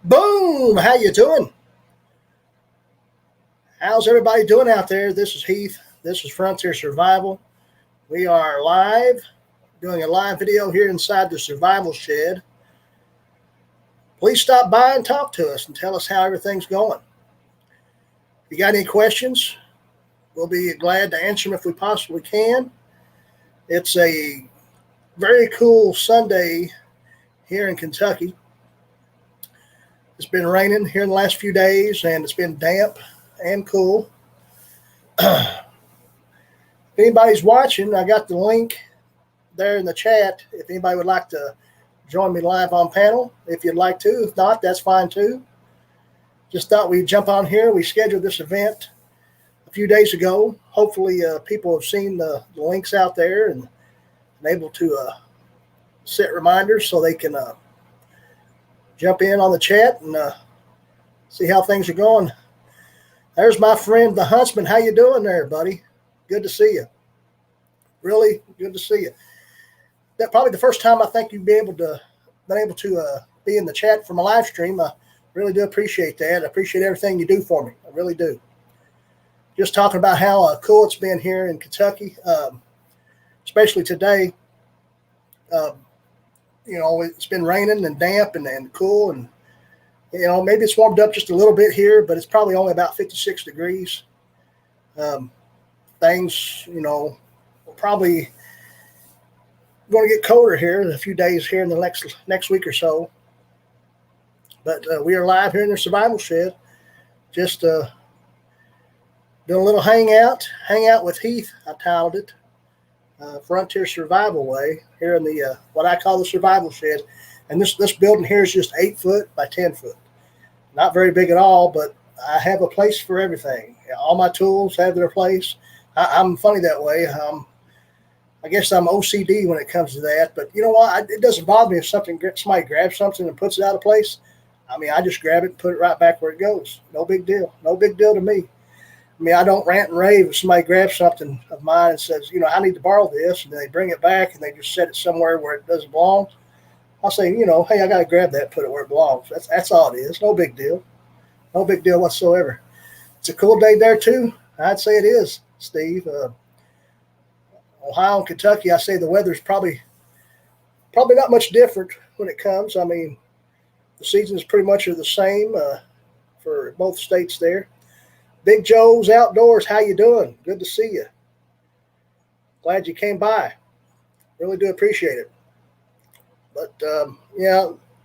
Boom! How you doing? How's everybody doing out there? This is Heath. This is Frontier Survival. We are live, doing a live video here inside the survival shed. Please stop by and talk to us and tell us how everything's going. If you got any questions, we'll be glad to answer them if we possibly can. It's a very cool Sunday here in Kentucky. It's been raining here in the last few days, and it's been damp and cool. If anybody's watching, I got the link there in the chat if anybody would like to join me live on panel. If you'd like to. If not, that's fine too. Just thought we'd jump on here. We scheduled this event a few days ago. Hopefully people have seen the links out there and able to set reminders so they can jump in on the chat and see how things are going. There's my friend, the Huntsman. How you doing there, buddy? Good to see you. Really good to see you. That probably the first time I think you've been able to be in the chat from a live stream. I really do appreciate that. I appreciate everything you do for me. I really do. Just talking about how cool it's been here in Kentucky, especially today. It's been raining and damp and cool, and maybe it's warmed up just a little bit here, but it's probably only about 56 degrees. Things, will probably going to get colder here in a few days here in the next week or so. But we are live here in the survival shed, just doing a little hangout with Heath. I titled it. Frontier Survival Way here in the what I call the survival shed, and this building here is just 8 foot by 10 foot, not very big at all, but I have a place for everything. All my tools have their place. I'm funny that way. I guess I'm OCD when it comes to that, but you know what? It doesn't bother me if somebody grabs something and puts it out of place. I mean, I just grab it and put it right back where it goes. No big deal. No big deal to me. I mean, I don't rant and rave if somebody grabs something of mine and says, I need to borrow this, and they bring it back and they just set it somewhere where it doesn't belong. I'll say, hey, I got to grab that, put it where it belongs. That's all it is. No big deal. No big deal whatsoever. It's a cool day there, too. I'd say it is, Steve. Ohio and Kentucky, I say the weather's probably not much different when it comes. I mean, the seasons pretty much are the same for both states there. Big Joe's Outdoors, how you doing? Good to see you. Glad you came by. Really do appreciate it. But,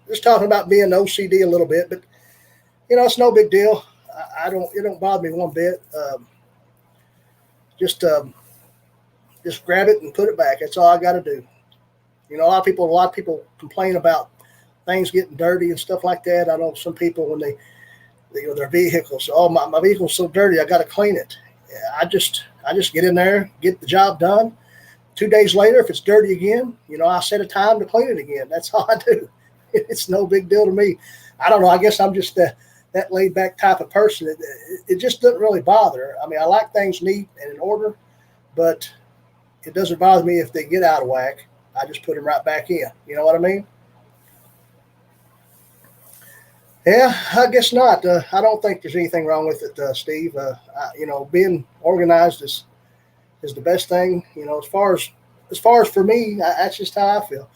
just talking about being OCD a little bit, but, it's no big deal. It don't bother me one bit. Just grab it and put it back. That's all I got to do. A lot of people complain about things getting dirty and stuff like that. I know some people when their vehicles. Oh, my vehicle's so dirty, I got to clean it. Yeah, I just get in there, get the job done. 2 days later, if it's dirty again, I set a time to clean it again. That's all I do. It's no big deal to me. I don't know. I guess I'm just that laid back type of person. It just doesn't really bother. I mean, I like things neat and in order, but it doesn't bother me if they get out of whack. I just put them right back in. You know what I mean? Yeah, I guess not. I don't think there's anything wrong with it, Steve. Being organized is the best thing. As far as for me, that's just how I feel.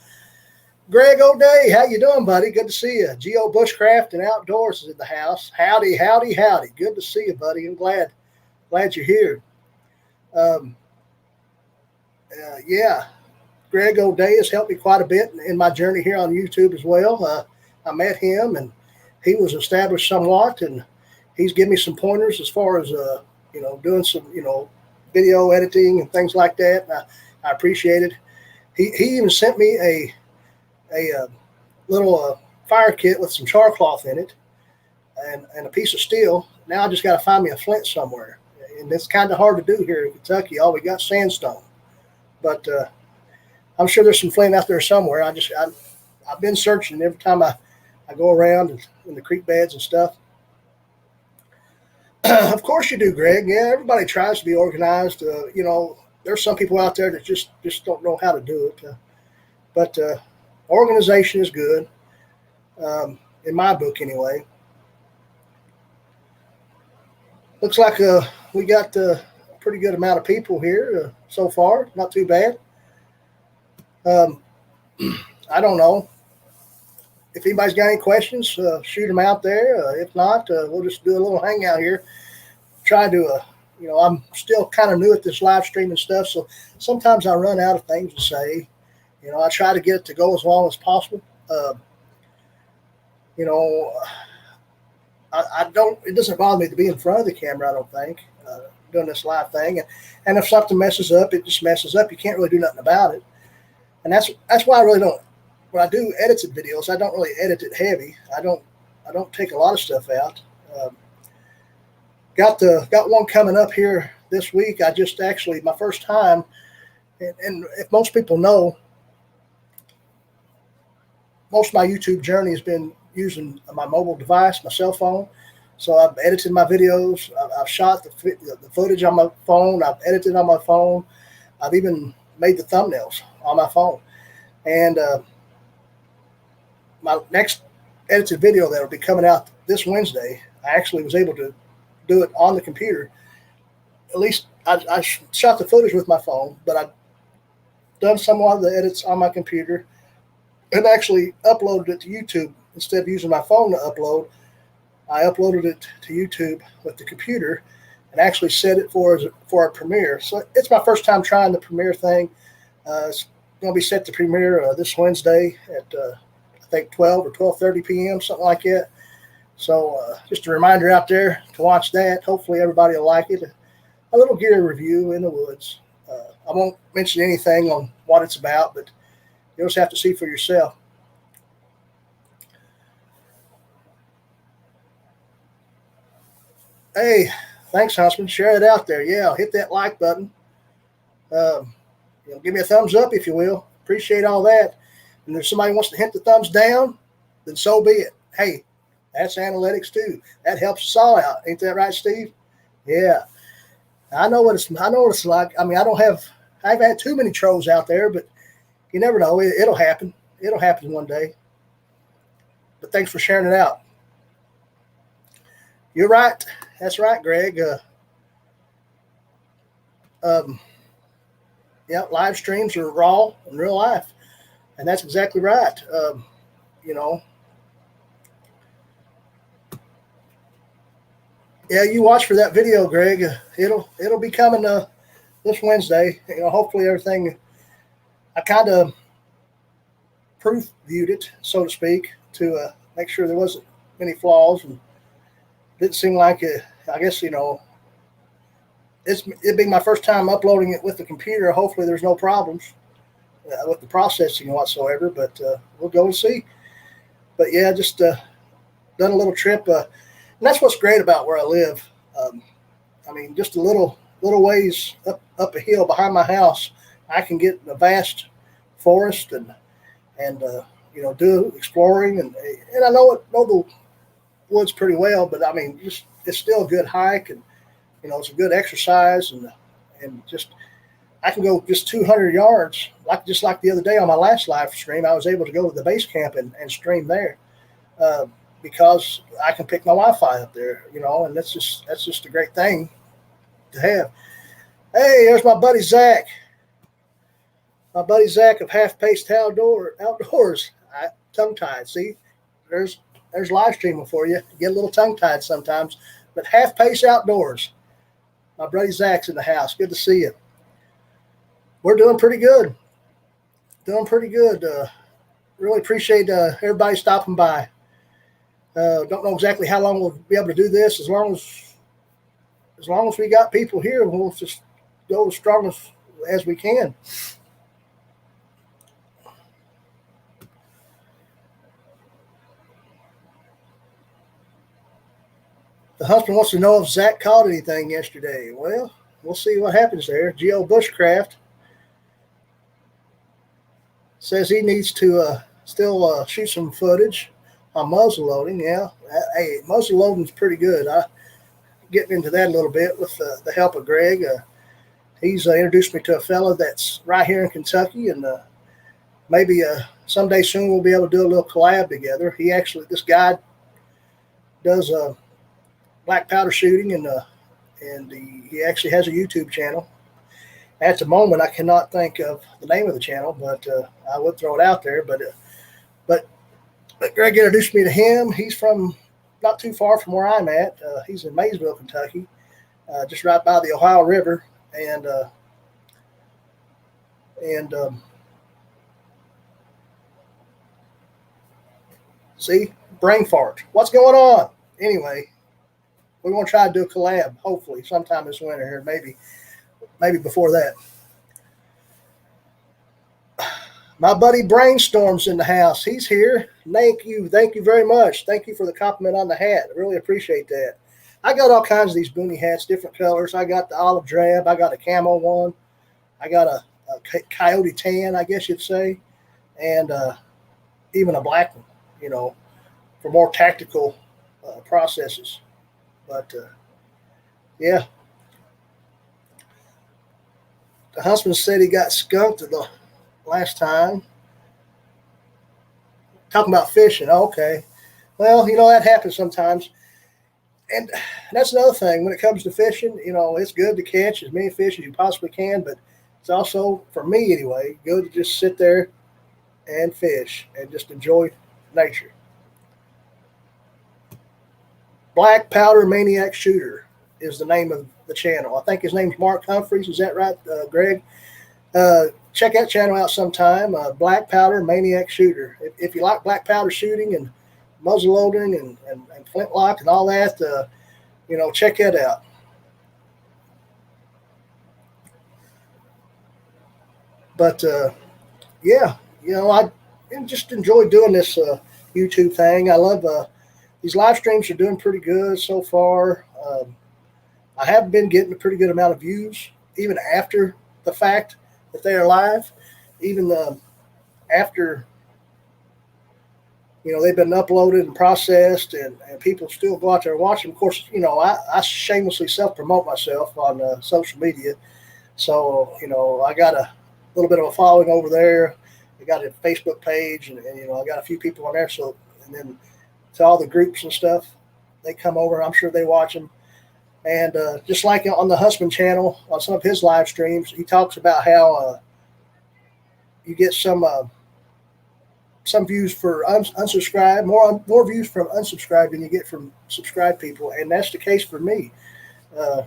Greg O'Day, how you doing, buddy? Good to see you. Geo Bushcraft and Outdoors is in the house. Howdy, howdy, howdy. Good to see you, buddy. I'm glad you're here. Greg O'Day has helped me quite a bit in my journey here on YouTube as well. I met him and he was established somewhat, and he's given me some pointers as far as doing some video editing and things like that. And I appreciate it. He even sent me a little fire kit with some char cloth in it and a piece of steel. Now I just got to find me a flint somewhere, and it's kind of hard to do here in Kentucky. All we got sandstone, but I'm sure there's some flint out there somewhere. I've been searching every time I go around in the creek beds and stuff. Of course you do, Greg. Yeah, everybody tries to be organized. There's some people out there that just don't know how to do it. But organization is good. in my book anyway. Looks like we got a pretty good amount of people here so far. Not too bad. I don't know. If anybody's got any questions, shoot them out there. If not, we'll just do a little hangout here. Try to, I'm still kind of new at this live streaming stuff, so sometimes I run out of things to say. I try to get it to go as long as possible. I don't. It doesn't bother me to be in front of the camera. I don't think doing this live thing, and if something messes up, it just messes up. You can't really do nothing about it, and that's why I really don't. When I do edited videos, I don't really edit it heavy. I don't take a lot of stuff out. Got one coming up here this week. I just actually my first time, and if most people know, most of my YouTube journey has been using my mobile device, my cell phone. So I've edited my videos. I've shot the footage on my phone. I've edited on my phone. I've even made the thumbnails on my phone. And my next edited video that will be coming out this Wednesday, I actually was able to do it on the computer. At least I shot the footage with my phone, but I've done some of the edits on my computer and actually uploaded it to YouTube. Instead of using my phone to upload, I uploaded it to YouTube with the computer and actually set it for a premiere. So it's my first time trying the premiere thing. It's going to be set to premiere this Wednesday at I think 12 or 12:30 p.m., something like that. So just a reminder out there to watch that. Hopefully everybody will like it. A little gear review in the woods. I won't mention anything on what it's about, but you'll just have to see for yourself. Hey, thanks, Huntsman. Share it out there. Yeah, hit that like button. Give me a thumbs up, if you will. Appreciate all that. And if somebody wants to hit the thumbs down, then so be it. Hey, that's analytics too. That helps us all out. Ain't that right, Steve? Yeah. I know what it's like. I mean, I've had too many trolls out there, but you never know. It'll happen. It'll happen one day. But thanks for sharing it out. You're right. That's right, Greg. Yeah, live streams are raw in real life. And that's exactly right. Yeah, you watch for that video, Greg. It'll be coming this Wednesday. Hopefully everything. I kind of proof viewed it, so to speak, to make sure there wasn't many flaws, and didn't seem like it. I guess it'd be my first time uploading it with the computer. Hopefully there's no problems with the processing whatsoever, but we'll go and see. But yeah, just done a little trip. And that's what's great about where I live. I mean, just a little ways up a hill behind my house, I can get a vast forest and do exploring. And I know the woods pretty well, but I mean, it's still a good hike, and it's a good exercise, and just I can go just 200 yards, like the other day on my last live stream. I was able to go to the base camp and stream there because I can pick my Wi-Fi up there, and that's just a great thing to have. Hey, there's my buddy Zach. My buddy Zach of Half Paced Outdoors. Tongue-tied. See, there's live streaming for you. Get a little tongue-tied sometimes, but Half Paced Outdoors. My buddy Zach's in the house. Good to see you. We're doing pretty good. Really appreciate everybody stopping by. Don't know exactly how long we'll be able to do this. As long as we got people here, we'll just go as strong as we can. The husband wants to know if Zach caught anything yesterday. Well, we'll see what happens there. Geo Bushcraft says he needs to still shoot some footage on muzzle loading. Yeah, hey, muzzle loading is pretty good. I getting into that a little bit with the help of Greg. He's introduced me to a fella that's right here in Kentucky, and maybe someday soon we'll be able to do a little collab together. This guy does black powder shooting, and he actually has a YouTube channel. At the moment, I cannot think of the name of the channel, but I would throw it out there. But Greg introduced me to him. He's from not too far from where I'm at. He's in Maysville, Kentucky, just right by the Ohio River, and see, brain fart. What's going on? Anyway, we want to try to do a collab, hopefully, sometime this winter here, maybe before that. My buddy Brainstorm's in the house. He's here. Thank you very much. Thank you for the compliment on the hat. I really appreciate that. I got all kinds of these boonie hats, different colors. I got the olive drab. I got a camo one. I got a coyote tan, I guess you'd say, and even a black one, for more tactical processes. But, yeah. The husband said he got skunked the last time. Talking about fishing. Okay. Well, that happens sometimes. And that's another thing. When it comes to fishing, it's good to catch as many fish as you possibly can, but it's also, for me anyway, good to just sit there and fish and just enjoy nature. Black Powder Maniac Shooter is the name of the channel. I think his name's Mark Humphreys. Is that right, Greg? Check that channel out sometime. Black Powder Maniac Shooter. If you like black powder shooting and muzzle loading and flintlock and all that, check that out. But yeah, I just enjoy doing this YouTube thing. I love these live streams are doing pretty good so far. I have been getting a pretty good amount of views, even after the fact that they are live, even after they've been uploaded and processed, and people still go out there and watch them. Of course, I shamelessly self-promote myself on social media, so I got a little bit of a following over there. I got a Facebook page, and I got a few people on there. So, and then to all the groups and stuff, they come over. I'm sure they watch them. And just like on the husband channel, on some of his live streams, he talks about how you get some views for unsubscribed, more views from unsubscribed than you get from subscribed people, and that's the case for me. A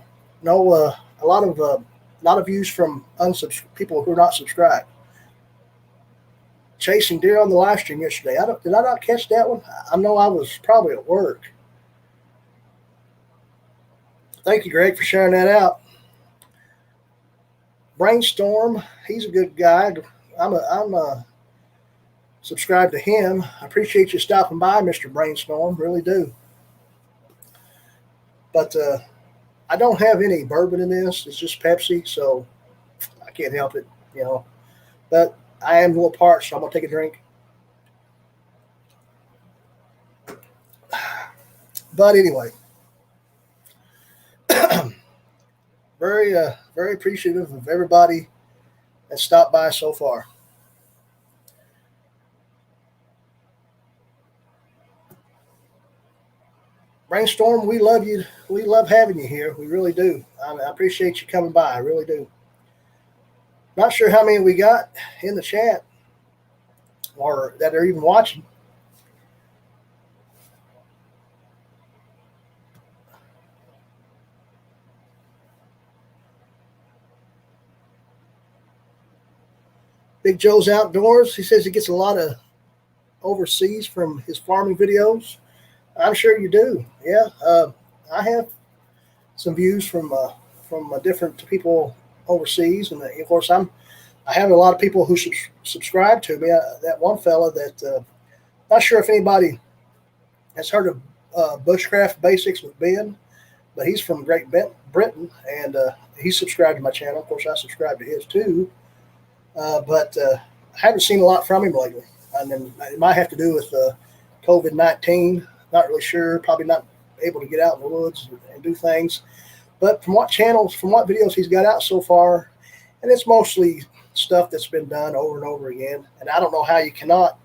lot of views from people who are not subscribed. Chasing deer on the live stream yesterday. Did I not catch that one? I know I was probably at work. Thank you, Greg, for sharing that out. Brainstorm, he's a good guy. I'm subscribed to him. I appreciate you stopping by, Mr. Brainstorm. Really do. But I don't have any bourbon in this. It's just Pepsi, so I can't help it, But I am a little parched, so I'm going to take a drink. But anyway, very, very appreciative of everybody that stopped by so far. Brainstorm, we love you. We love having you here. We really do. I appreciate you coming by. I really do. Not sure how many we got in the chat or that are even watching. Big Joe's Outdoors. He says he gets a lot of overseas from his farming videos. I'm sure you do. Yeah. I have some views from different people overseas, and of course I have a lot of people who subscribe to me. That one fella that not sure if anybody has heard of Bushcraft Basics with Ben, but he's from Great Britain, and he subscribed to my channel. Of course, I subscribe to his too, but I haven't seen a lot from him lately. And then it might have to do with COVID-19. Not really sure. Probably not able to get out in the woods and do things. But from what videos he's got out so far, and it's mostly stuff that's been done over and over again. And I don't know how you cannot,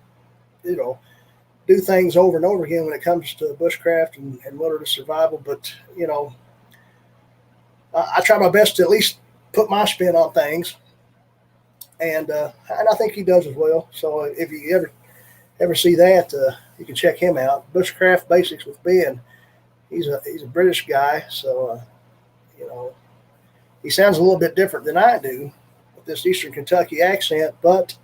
do things over and over again when it comes to bushcraft and wilderness survival. But, I try my best to at least put my spin on things. And I think he does as well. So if you ever see that, you can check him out. Bushcraft Basics with Ben. He's a British guy, so he sounds a little bit different than I do with this Eastern Kentucky accent, but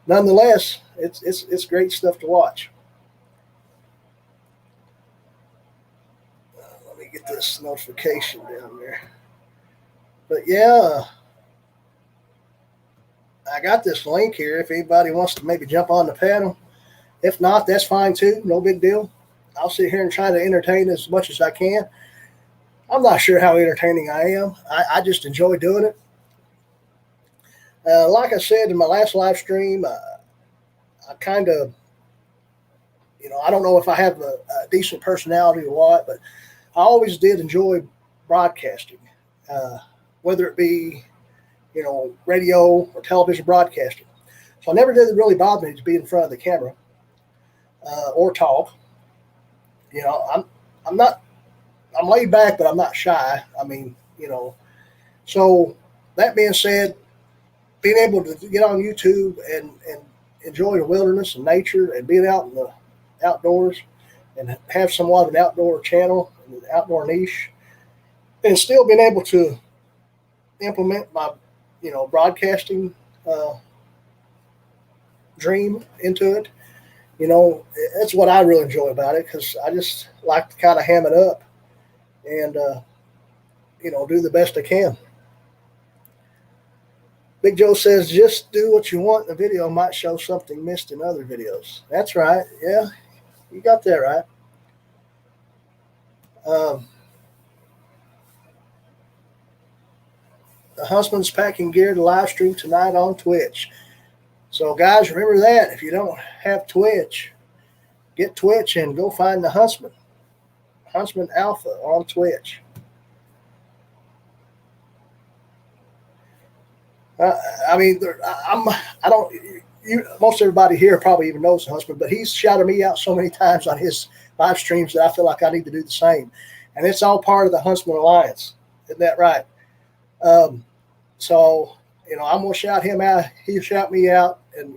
nonetheless, it's great stuff to watch. Let me get this notification down there. But yeah, I got this link here if anybody wants to maybe jump on the panel. If not, that's fine too. No big deal. I'll sit here and try to entertain as much as I can. I'm not sure how entertaining I am. I just enjoy doing it. Like I said in my last live stream, I kind of, I don't know if I have a decent personality or what, but I always did enjoy broadcasting, whether it be, radio or television broadcasting. So I never did it really bother me to be in front of the camera or talk. I'm laid back, but I'm not shy. I mean, so that being said, being able to get on YouTube and enjoy the wilderness and nature and being out in the outdoors and have somewhat of an outdoor channel, an outdoor niche, and still being able to implement my, broadcasting dream into it, that's what I really enjoy about it, because I just like to kind of ham it up and, do the best I can. Big Joe says, just do what you want. The video might show something missed in other videos. That's right. Yeah, you got that right. The Huntsman's packing gear to live stream tonight on Twitch. So, guys, remember that. If you don't have Twitch, get Twitch and go find the Huntsman. Huntsman Alpha on Twitch. Most everybody here probably even knows the Huntsman, but he's shouted me out so many times on his live streams that I feel like I need to do the same. And it's all part of the Huntsman Alliance. Isn't that right? So, I'm going to shout him out. He'll shout me out. And,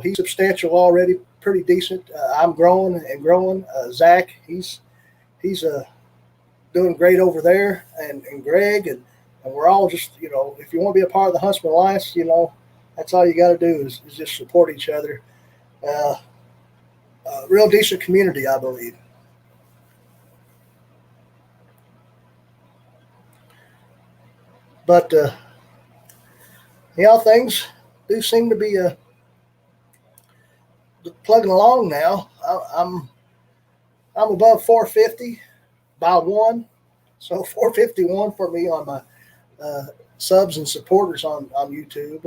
he's substantial already, pretty decent. I'm growing and growing. Zach, he's doing great over there. And Greg, and we're all just, if you want to be a part of the Huntsman Alliance, that's all you got to do is just support each other. Real decent community, I believe. But, things do seem to be plugging along now. I'm above 450 by one, so 451 for me on my subs and supporters on YouTube.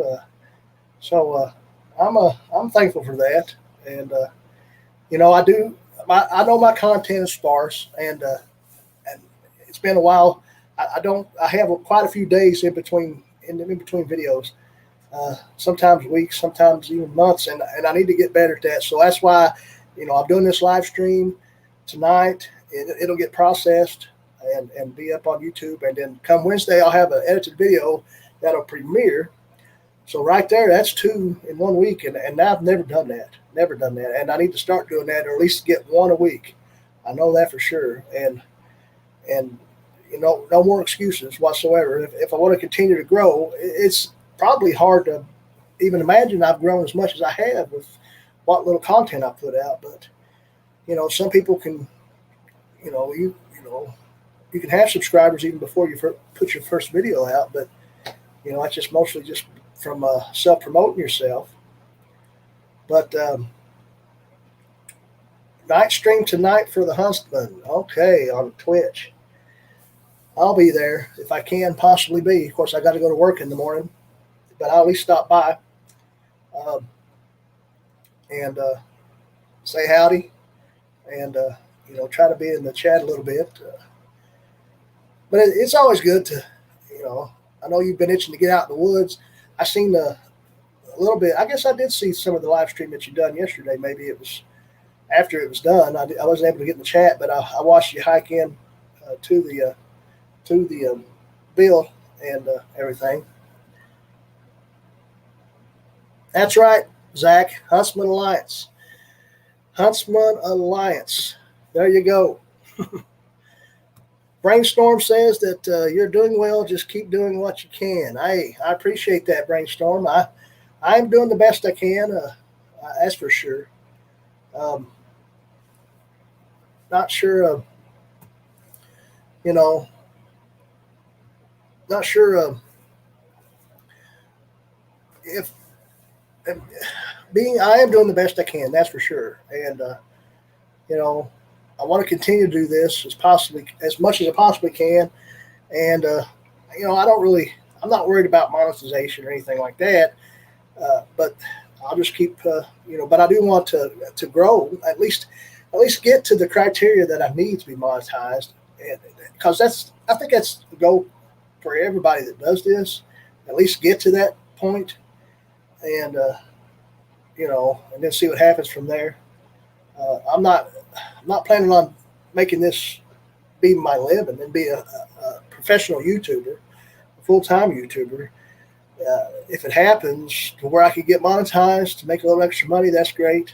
I'm thankful for that, and I know my content is sparse, and it's been a while. I have quite a few days in between videos. Sometimes weeks, sometimes even months, and I need to get better at that. So that's why, I'm doing this live stream tonight. It'll get processed and be up on YouTube, and then come Wednesday I'll have an edited video that'll premiere. So right there, that's 2 in 1 week, and I've never done that, and I need to start doing that, or at least get one a week. I know that for sure, and no more excuses whatsoever. If I want to continue to grow, it's probably hard to even imagine I've grown as much as I have with what little content I put out. But, some people can, you can have subscribers even before you put your first video out. But, it's just mostly just from self-promoting yourself. But night stream tonight for the Huntsman. Okay, on Twitch. I'll be there if I can possibly be. Of course, I got to go to work in the morning, but I'll at least stop by and say howdy and, try to be in the chat a little bit. But it's always good to, I know you've been itching to get out in the woods. I seen a little bit. I guess I did see some of the live stream that you done yesterday. Maybe it was after it was done. I wasn't able to get in the chat, but I watched you hike in to the bill and everything. That's right, Zach. Huntsman Alliance. Huntsman Alliance. There you go. Brainstorm says that you're doing well. Just keep doing what you can. I appreciate that, Brainstorm. I'm doing the best I can. That's for sure. Not sure. Not sure if I am doing the best I can. That's for sure. And I want to continue to do this as much as I possibly can. And I'm not worried about monetization or anything like that. But I'll just keep, but I do want to grow, at least get to the criteria that I need to be monetized. Because I think that's the goal for everybody that does this, at least get to that point and, and then see what happens from there. I'm not planning on making this be my living and be a professional YouTuber, a full-time YouTuber. If it happens to where I could get monetized to make a little extra money, that's great.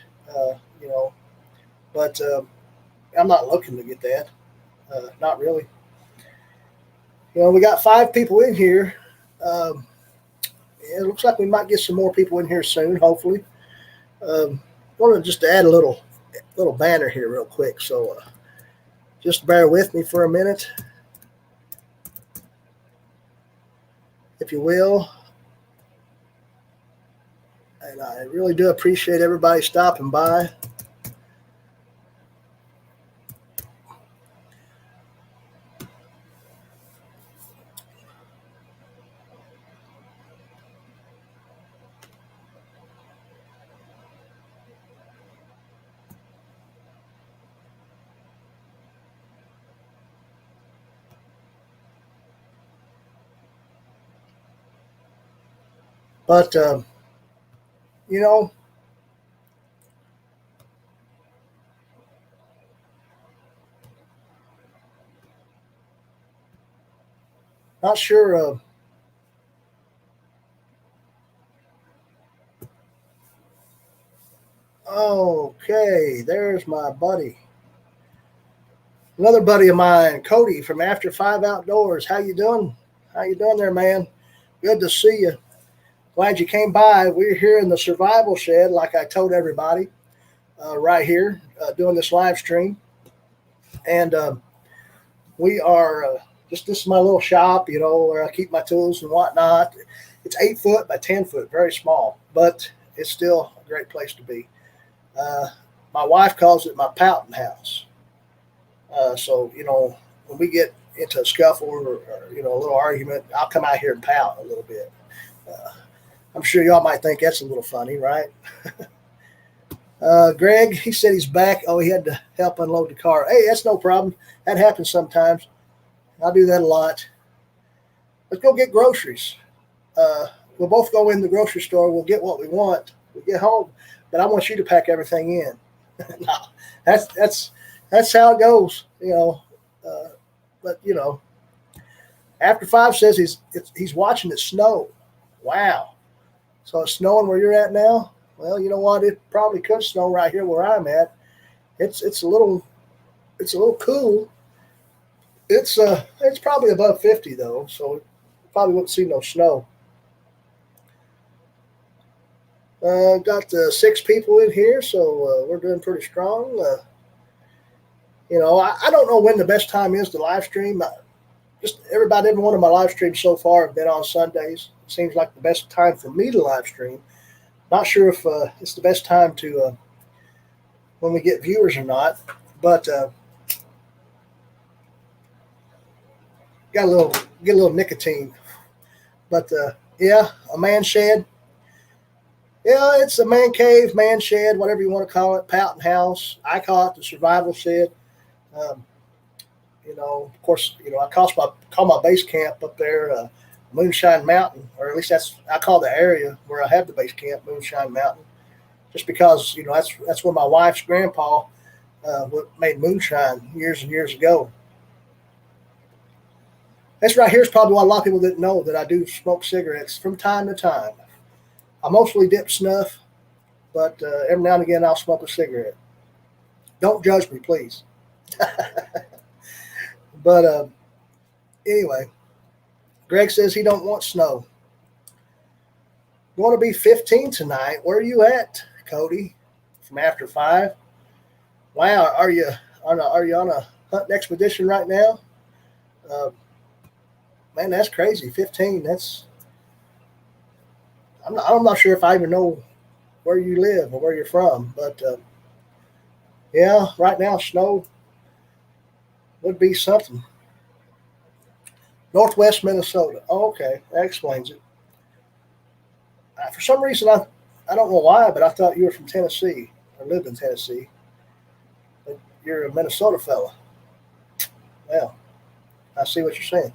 But I'm not looking to get that. Not really. We got 5 people in here. It looks like we might get some more people in here soon, hopefully. I want to just add a little banner here real quick, so just bear with me for a minute, if you will. And I really do appreciate everybody stopping by. But, not sure. Okay, there's my buddy. Another buddy of mine, Cody from After 5 Outdoors. How you doing? How you doing there, man? Good to see you. Glad you came by. We're here in the survival shed, like I told everybody, right here, doing this live stream. And we are this is my little shop, where I keep my tools and whatnot. It's 8 foot by 10 foot, very small, but it's still a great place to be. My wife calls it my pouting house. So, when we get into a scuffle or a little argument, I'll come out here and pout a little bit. I'm sure y'all might think that's a little funny, right? Greg, he said he's back. Oh, he had to help unload the car. Hey, that's no problem. That happens sometimes. I do that a lot. Let's go get groceries. We'll both go in the grocery store. We'll get what we want. We'll get home. But I want you to pack everything in. No, that's how it goes, But After 5 says he's watching it snow. Wow. So it's snowing where you're at now? Well, you know what? It probably could snow right here where I'm at. It's a little cool. It's probably above 50 though, so probably won't see no snow. Got 6 people in here, so we're doing pretty strong. I don't know when the best time is to live stream. Every one of my live streams so far have been on Sundays. It seems like the best time for me to live stream. Not sure if it's the best time to when we get viewers or not, but get a little nicotine. But yeah, a man shed. Yeah, it's a man cave, man shed, whatever you want to call it, pouting house. I call it the survival shed. Of course, I call my base camp up there Moonshine Mountain, or at least I call the area where I have the base camp Moonshine Mountain, just because that's where my wife's grandpa made moonshine years and years ago. This right here is probably why a lot of people didn't know that I do smoke cigarettes from time to time. I mostly dip snuff, but every now and again I'll smoke a cigarette. Don't judge me, please. But anyway, Greg says he don't want snow. Going to be 15 tonight. Where are you at, Cody? From After 5. Wow, are you on a hunting expedition right now? Man, that's crazy. 15. I'm not sure if I even know where you live or where you're from, but yeah, right now snow would be something. Northwest Minnesota. Oh, okay, that explains it. For some reason, I don't know why, but I thought you were from Tennessee or lived in Tennessee. But you're a Minnesota fella. Well, I see what you're saying.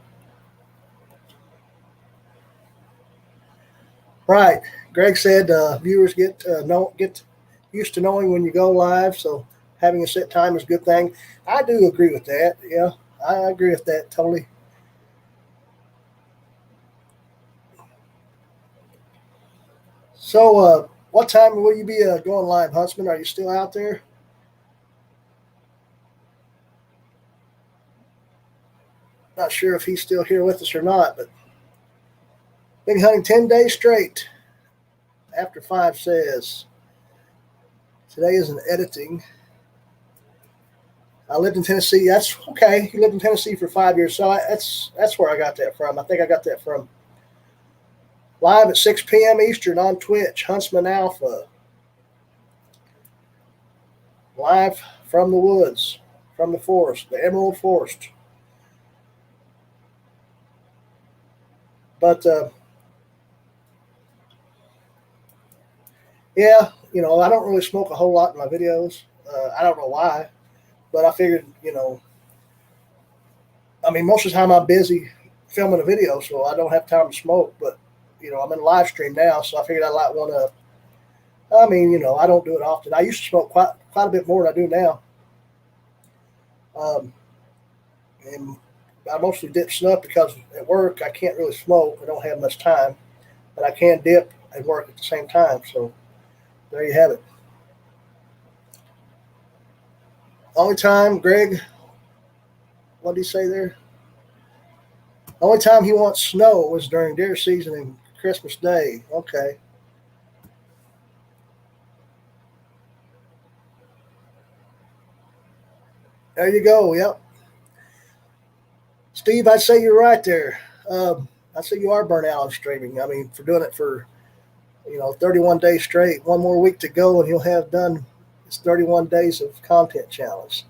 Right. Greg said viewers get used to knowing when you go live, so having a set time is a good thing. I do agree with that. Yeah, I agree with that totally. So, what time will you be going live, Huntsman? Are you still out there? Not sure if he's still here with us or not, but been hunting 10 days straight. After 5 says today isn't editing. I lived in Tennessee. That's okay. You lived in Tennessee for 5 years, so that's where I got that from. I think I got that from live at 6 p.m. Eastern on Twitch, Huntsman Alpha. Live from the woods, from the forest, the Emerald Forest. But yeah, I don't really smoke a whole lot in my videos. I don't know why, but I figured, I mean, most of the time I'm busy filming a video, so I don't have time to smoke. But I'm in live stream now, so I figured I'd light one up. I mean, I don't do it often. I used to smoke quite a bit more than I do now. And I mostly dip snuff because at work I can't really smoke. I don't have much time, but I can dip and work at the same time. So there you have it. Only time, Greg, what did he say there? Only time he wants snow was during deer season and Christmas Day. Okay. There you go. Yep. Steve, I'd say you're right there. I'd say you are burnt out on streaming. I mean, for doing it for 31 days straight. One more week to go, and you'll have done this 31 days of content challenge.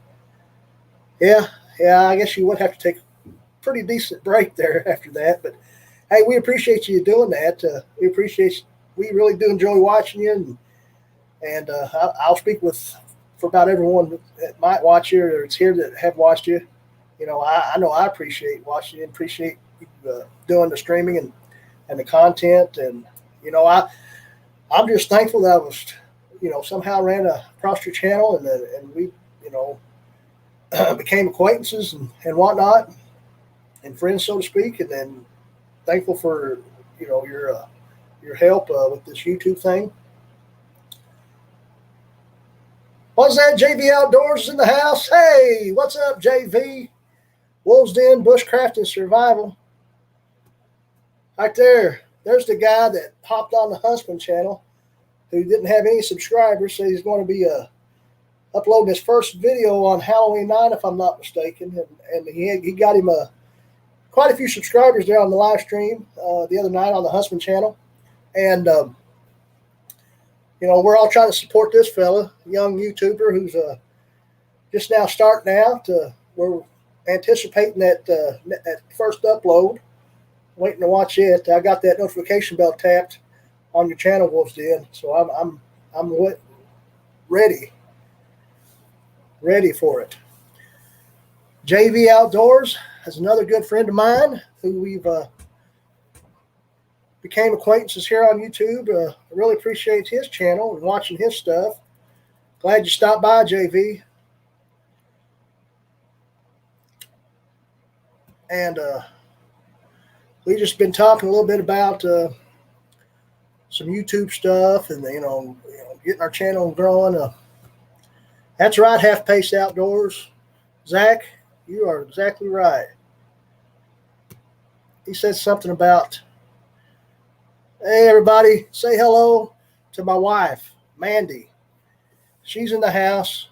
Yeah. I guess you would have to take a pretty decent break there after that. But hey, we appreciate you doing that. We really do enjoy watching you, and I'll speak for about everyone that might watch you or it's here that have watched you. I know I appreciate watching you and appreciate you doing the streaming and the content. And, I'm just thankful that I was, somehow ran across your channel and we, became acquaintances and whatnot and friends, so to speak. And then thankful for, your help with this YouTube thing. What's that? JV Outdoors in the house. Hey, what's up, JV? Wolves Den, Bushcraft, and Survival. Right there. There's the guy that popped on the Huntsman channel who didn't have any subscribers, so he's going to be uploading his first video on Halloween night, if I'm not mistaken. And he got him quite a few subscribers there on the live stream the other night on the Huntsman channel. And, we're all trying to support this fella, young YouTuber who's just now starting out. We're anticipating that first upload, waiting to watch it. I got that notification bell tapped on your channel, Wolves Den, so I'm ready for it. JV Outdoors is another good friend of mine who we've became acquaintances here on YouTube. I really appreciate his channel and watching his stuff. Glad you stopped by, JV. And we just been talking a little bit about some YouTube stuff and, getting our channel growing. That's right, Half Pace Outdoors. Zach, you are exactly right. He said something about, hey, everybody, say hello to my wife, Mandy. She's in the house.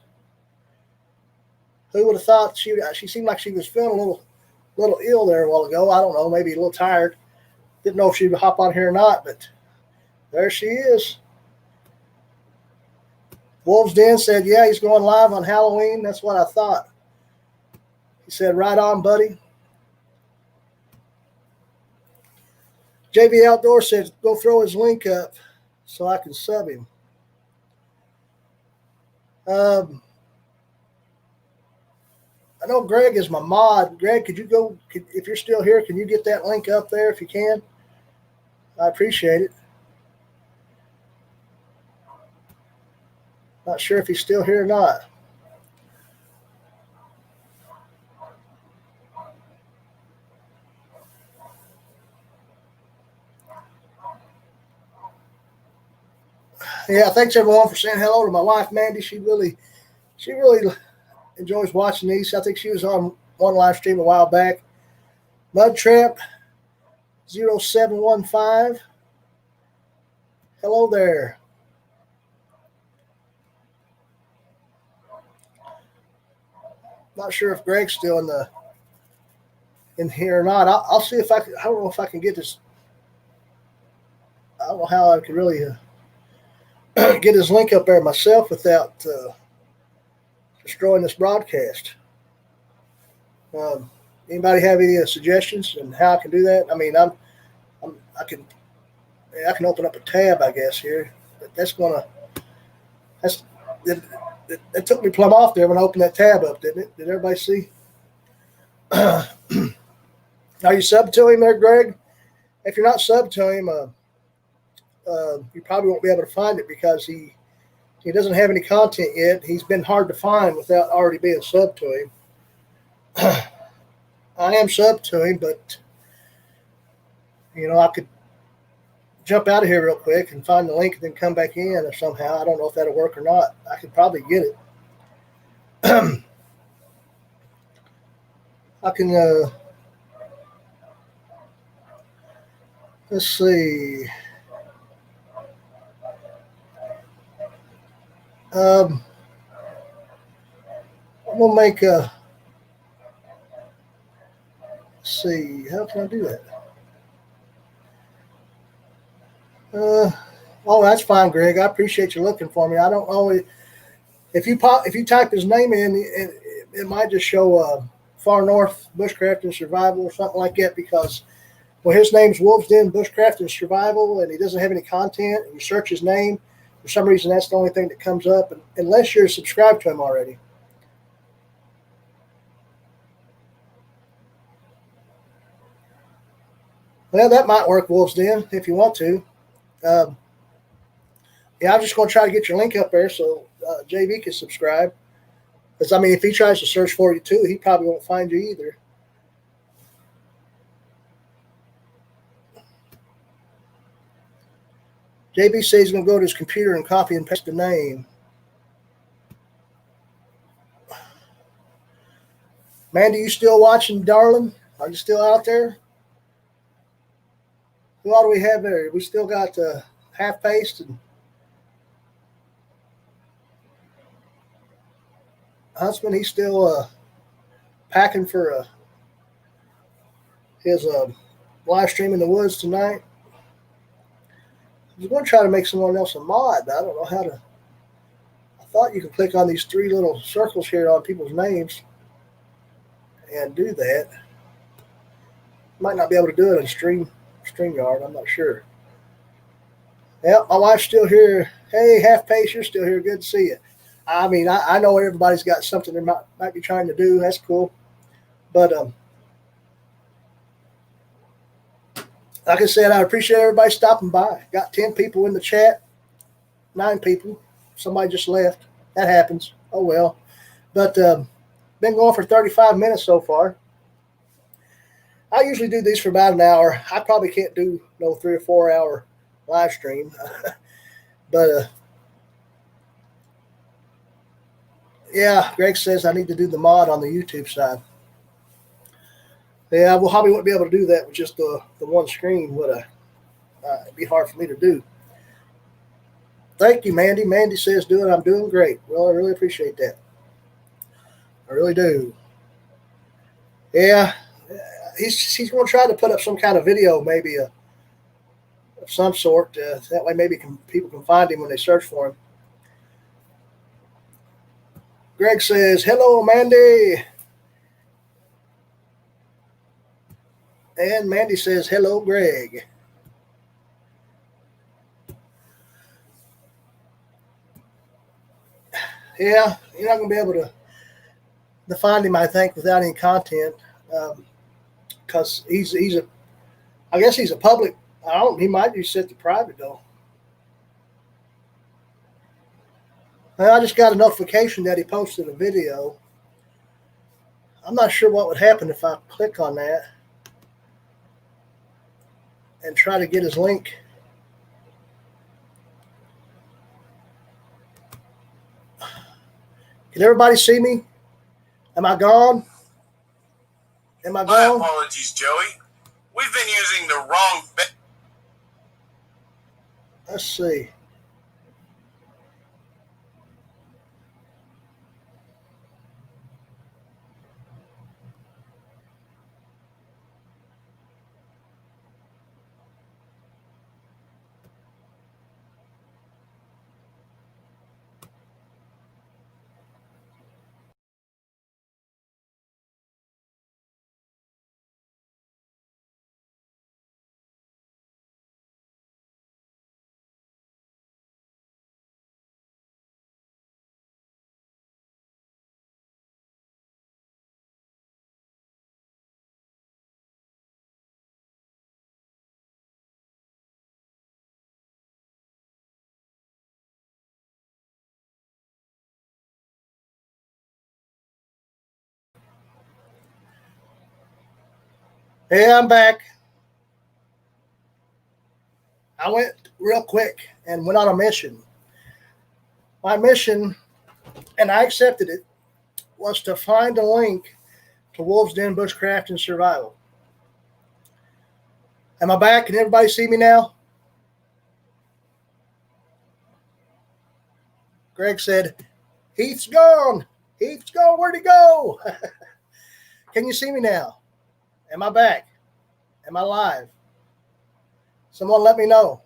Who would have thought she seemed like she was feeling a little ill there a while ago. I don't know, maybe a little tired. Didn't know if she'd hop on here or not, but there she is. Wolves Den said, yeah, he's going live on Halloween. That's what I thought. He said, right on, buddy. JV Outdoor said, go throw his link up so I can sub him. I know Greg is my mod. Greg, if you're still here, can you get that link up there if you can? I appreciate it. Not sure if he's still here or not. Yeah, thanks everyone for saying hello to my wife, Mandy. She really enjoys watching these. I think she was on one live stream a while back. Mud Tramp 0715. Hello there. Not sure if Greg's still in here or not. I'll see if I don't know if I can get this. I don't know how I can really get his link up there myself without destroying this broadcast. Anybody have any suggestions on how I can do that? I mean, I can open up a tab, I guess, here. But it took me plumb off there when I opened that tab up, didn't it? Did everybody see? Are you subbed to him there, Greg? If you're not subbed to him, you probably won't be able to find it because he doesn't have any content yet. He's been hard to find without already being subbed to him. I am subbed to him, but I could jump out of here real quick and find the link and then come back in or somehow. I don't know if that'll work or not. I could probably get it. I can let's see. I'm gonna make a. Let's see, how can I do that? Oh, that's fine, Greg. I appreciate you looking for me. I don't know if you type his name in, it might just show Far North Bushcraft and Survival or something like that because his name's Wolves Den Bushcraft and Survival, and he doesn't have any content. And you search his name, for some reason that's the only thing that comes up, unless you're subscribed to him already. Well, that might work, Wolves Den, if you want to. Yeah, I'm just going to try to get your link up there so JV can subscribe. Because, I mean, if he tries to search for you too, he probably won't find you either. JB says he's going to go to his computer and copy and paste the name. Mandy, you still watching, darling? Are you still out there? Who all do we have there? We still got Half Paced and Huntsman. He's still packing for his live stream in the woods tonight. I was going to try to make someone else a mod, but I don't know how to. I thought you could click on these three little circles here on people's names and do that. Might not be able to do it in StreamYard. I'm not sure. Yep, my wife's still here. Hey, Half Pace, you're still here. Good to see you. I mean, I know everybody's got something they might be trying to do. That's cool. But Like I said, I appreciate everybody stopping by. Got 10 people in the chat, 9 people. Somebody just left. That happens. Oh, well. But been going for 35 minutes so far. I usually do these for about an hour. I probably can't do no 3 or 4 hour live stream. But yeah, Greg says I need to do the mod on the YouTube side. Yeah, well, Hobby wouldn't be able to do that with just the one screen, would I? It'd be hard for me to do. Thank you, Mandy. Mandy says, I'm doing great. Well, I really appreciate that. I really do. Yeah, he's going to try to put up some kind of video, maybe of some sort. That way, maybe people can find him when they search for him. Greg says, hello, Mandy. And Mandy says, hello, Greg. Yeah, you're not going to be able to find him, I think, without any content. Because I guess he's a public. He might be set to private, though. I just got a notification that he posted a video. I'm not sure what would happen if I click on that and try to get his link. Can everybody see me? Am I gone? Am I gone? My apologies, Joey. We've been using the wrong... Let's see. Hey, I'm back. I went real quick and went on a mission. My mission, and I accepted it, was to find a link to Wolves Den Bushcraft and Survival. Am I back? Can everybody see me now? Greg said, Heath's gone. Heath's gone. Where'd he go? Can you see me now? Am I back? Am I live? Someone let me know.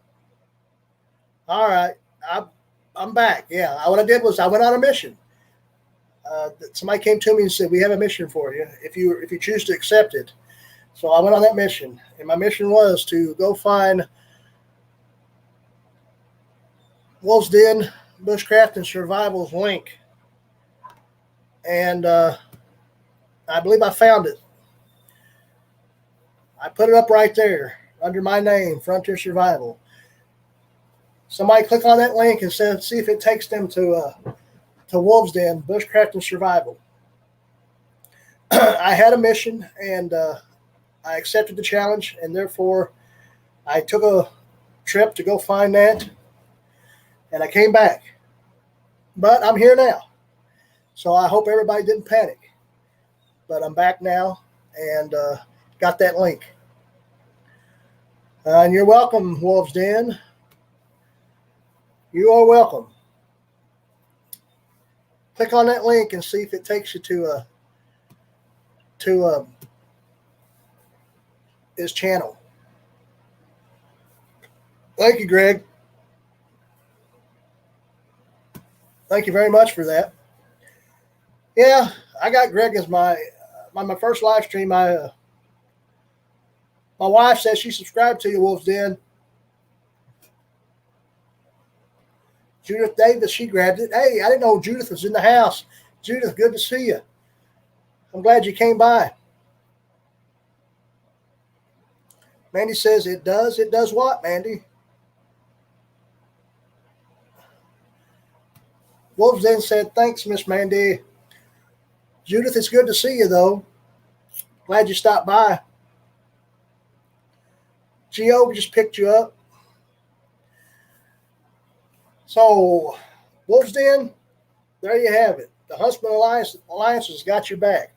All right. I'm back. Yeah. What I did was I went on a mission. Somebody came to me and said, we have a mission for you if you choose to accept it. So I went on that mission. And my mission was to go find Wolves Den Bushcraft and Survival's link. And I believe I found it. I put it up right there under my name, Frontier Survival. Somebody click on that link and see if it takes them to Wolves Den, Bushcraft and Survival. I had a mission and I accepted the challenge, and therefore I took a trip to go find that, and I came back. But I'm here now, so I hope everybody didn't panic. But I'm back now and got that link. And you're welcome, Wolves Den. You are welcome. Click on that link and see if it takes you to his channel. Thank you, Greg. Thank you very much for that. Yeah, I got Greg as my first live stream. My wife says she subscribed to you, Wolves Den. Judith Davis, she grabbed it. Hey, I didn't know Judith was in the house. Judith, good to see you. I'm glad you came by. Mandy says it does. It does what, Mandy? Wolves then said, thanks, Miss Mandy. Judith, it's good to see you, though. Glad you stopped by. Gio, we just picked you up. So, Wolves Den, there you have it. The Huntsman Alliance has got your back.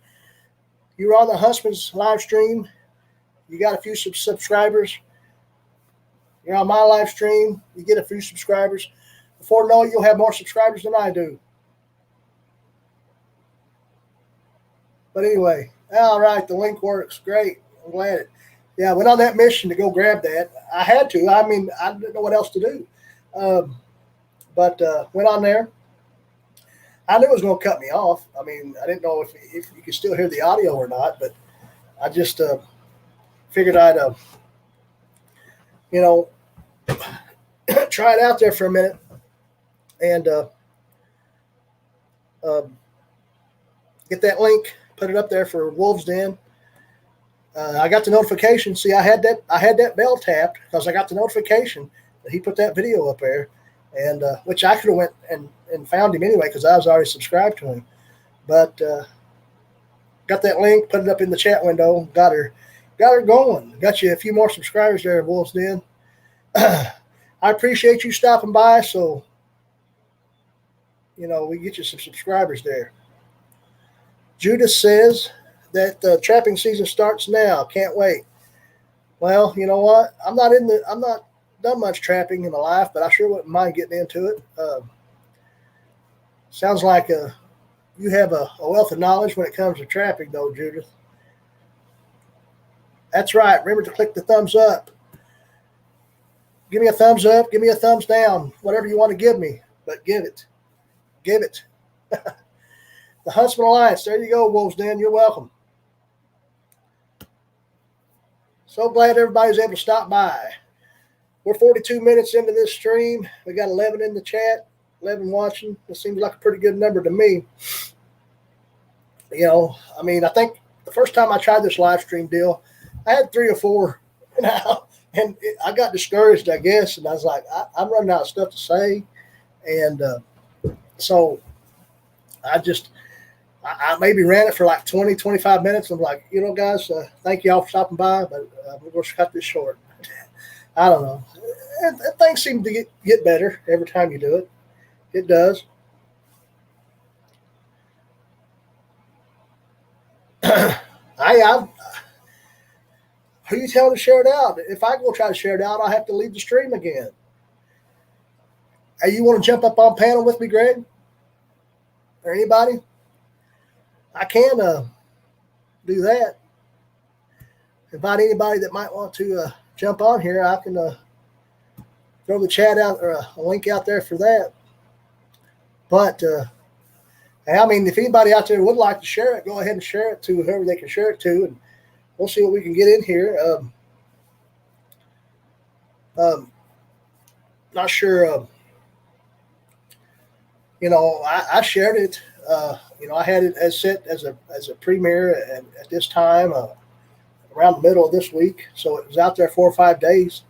You were on the Huntsman's live stream. You got a few subscribers. You're on my live stream. You get a few subscribers. Before you know it, you'll have more subscribers than I do. But anyway, all right, the link works. Great. I'm glad it. Yeah, I went on that mission to go grab that. I had to. I mean, I didn't know what else to do. But went on there. I knew it was going to cut me off. I mean, I didn't know if you could still hear the audio or not, but I just figured I'd, try it out there for a minute and get that link, put it up there for Wolves Den. I got the notification. See, I had that bell tapped because I got the notification that he put that video up there, and which I could have went and found him anyway because I was already subscribed to him. But got that link, put it up in the chat window, got her going. Got you a few more subscribers there, Wolves Den. I appreciate you stopping by. So, we get you some subscribers there. Judith says that the trapping season starts now. Can't wait. Well, you know what? I'm not done much trapping in my life, but I sure wouldn't mind getting into it. Sounds like you have a wealth of knowledge when it comes to trapping, though, Judith. That's right. Remember to click the thumbs up. Give me a thumbs up. Give me a thumbs down. Whatever you want to give me, but give it. Give it. The Huntsman Alliance. There you go, Wolves Den. You're welcome. So glad everybody's able to stop by. We're 42 minutes into this stream. We got 11 in the chat, 11 watching. It seems like a pretty good number to me. I think the first time I tried this live stream deal, I had 3 or 4 now, and I got discouraged, I guess, and I was like, I'm running out of stuff to say. And so I maybe ran it for like 20, 25 minutes. I'm like, guys, thank you all for stopping by, but we're going to cut this short. I don't know. And things seem to get better every time you do it. It does. Who you telling to share it out? If I go try to share it out, I'll have to leave the stream again. Hey, you want to jump up on panel with me, Greg? Or anybody? I can do that. Invite anybody that might want to jump on here. I can throw the chat out or a link out there for that. But if anybody out there would like to share it, go ahead and share it to whoever they can share it to, and we'll see what we can get in here. Not sure. I shared it. I had it as set as a premiere at this time around the middle of this week. So it was out there 4 or 5 days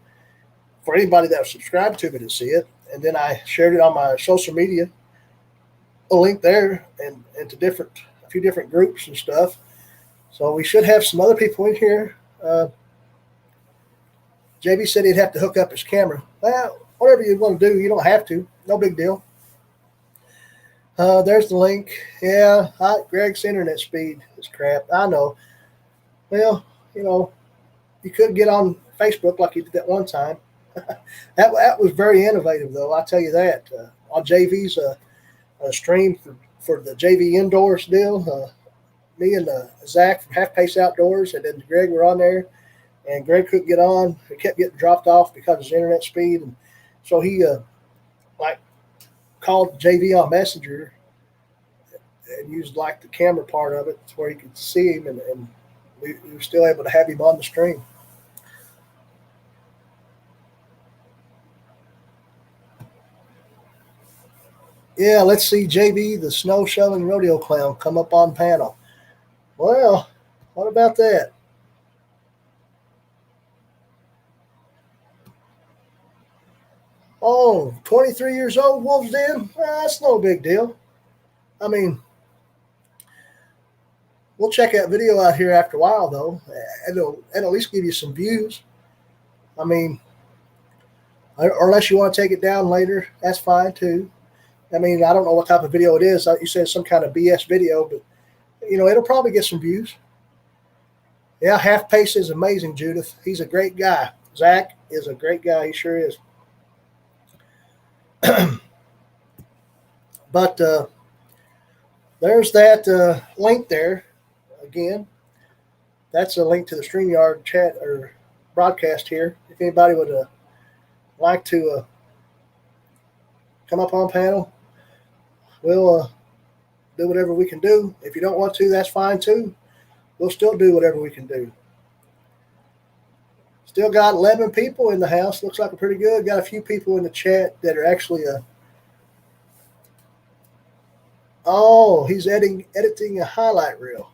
for anybody that was subscribed to me to see it. And then I shared it on my social media, a link there and to a few different groups and stuff. So we should have some other people in here. JB said he'd have to hook up his camera. Well, whatever you want to do, you don't have to. No big deal. There's the link. Yeah, Greg's internet speed is crap. I know. Well, you could get on Facebook like you did that one time. That was very innovative, though. I'll tell you that. On JV's stream for the JV Indoors deal, me and Zach from Half Pace Outdoors and then Greg were on there, and Greg couldn't get on. He kept getting dropped off because of his internet speed, and so he called JV on Messenger and used the camera part of it where he could see him, and we were still able to have him on the stream. Yeah, let's see JV, the snow shoveling rodeo clown, come up on panel. Well, what about that? Oh, 23 years old, Wolves Den? That's no big deal. I mean, we'll check that video out here after a while, though, and it'll at least give you some views. I mean, or unless you want to take it down later, that's fine too. I mean, I don't know what type of video it is. You said some kind of BS video, but it'll probably get some views. Yeah, Half Pace is amazing, Judith. He's a great guy. Zach is a great guy. He sure is. But there's that link there. Again, that's a link to the StreamYard chat or broadcast here. If anybody would like to come up on panel, we'll do whatever we can do. If you don't want to, that's fine too. We'll still do whatever we can do. Still got 11 people in the house. Looks like we're pretty good. Got a few people in the chat that are actually he's editing a highlight reel.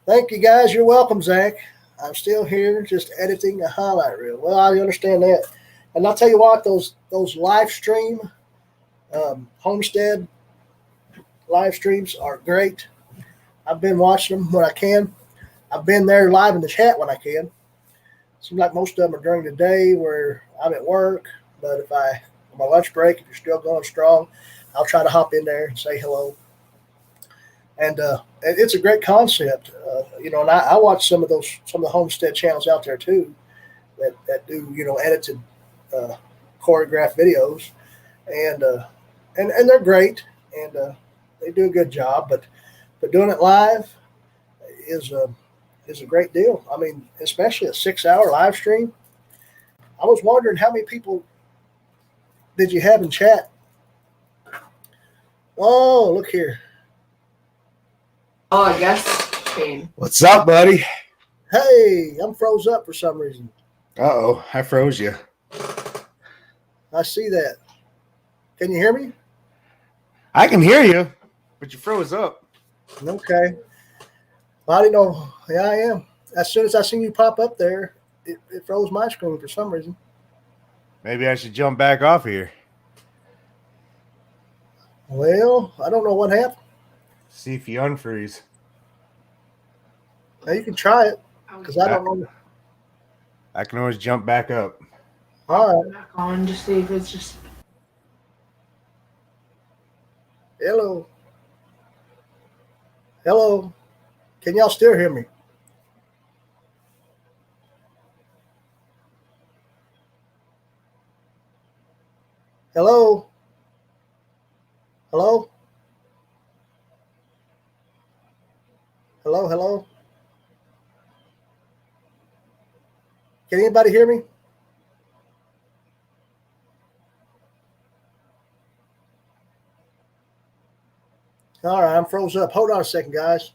Thank you, guys. You're welcome, Zach. I'm still here just editing a highlight reel. Well, I understand that. And I'll tell you what, those live stream homestead live streams are great. I've been watching them when I can. I've been there live in the chat when I can. Seems like most of them are during the day where I'm at work. But if on my lunch break, if you're still going strong, I'll try to hop in there and say hello. And it's a great concept, and I watch some of the homestead channels out there too, that do edited choreographed videos, and they're great, and they do a good job. But doing it live is a great deal. I mean, especially a 6-hour live stream. I was wondering how many people did you have in chat? Oh, look here. Oh, I guess, Shane. What's up, buddy? Hey, I'm froze up for some reason. Uh-oh, I froze you. I see that. Can you hear me? I can hear you, but you froze up. Okay. I didn't know. Yeah, I am. As soon as I seen you pop up there, it froze my screen for some reason. Maybe I should jump back off here. Well, I don't know what happened. See if you unfreeze. Now you can try it, because I don't know. I can always jump back up. All right. Back on, just see if it's just. Hello. Hello. Can y'all still hear me? Hello? Hello? Hello, hello? Can anybody hear me? All right, I'm froze up. Hold on a second, guys.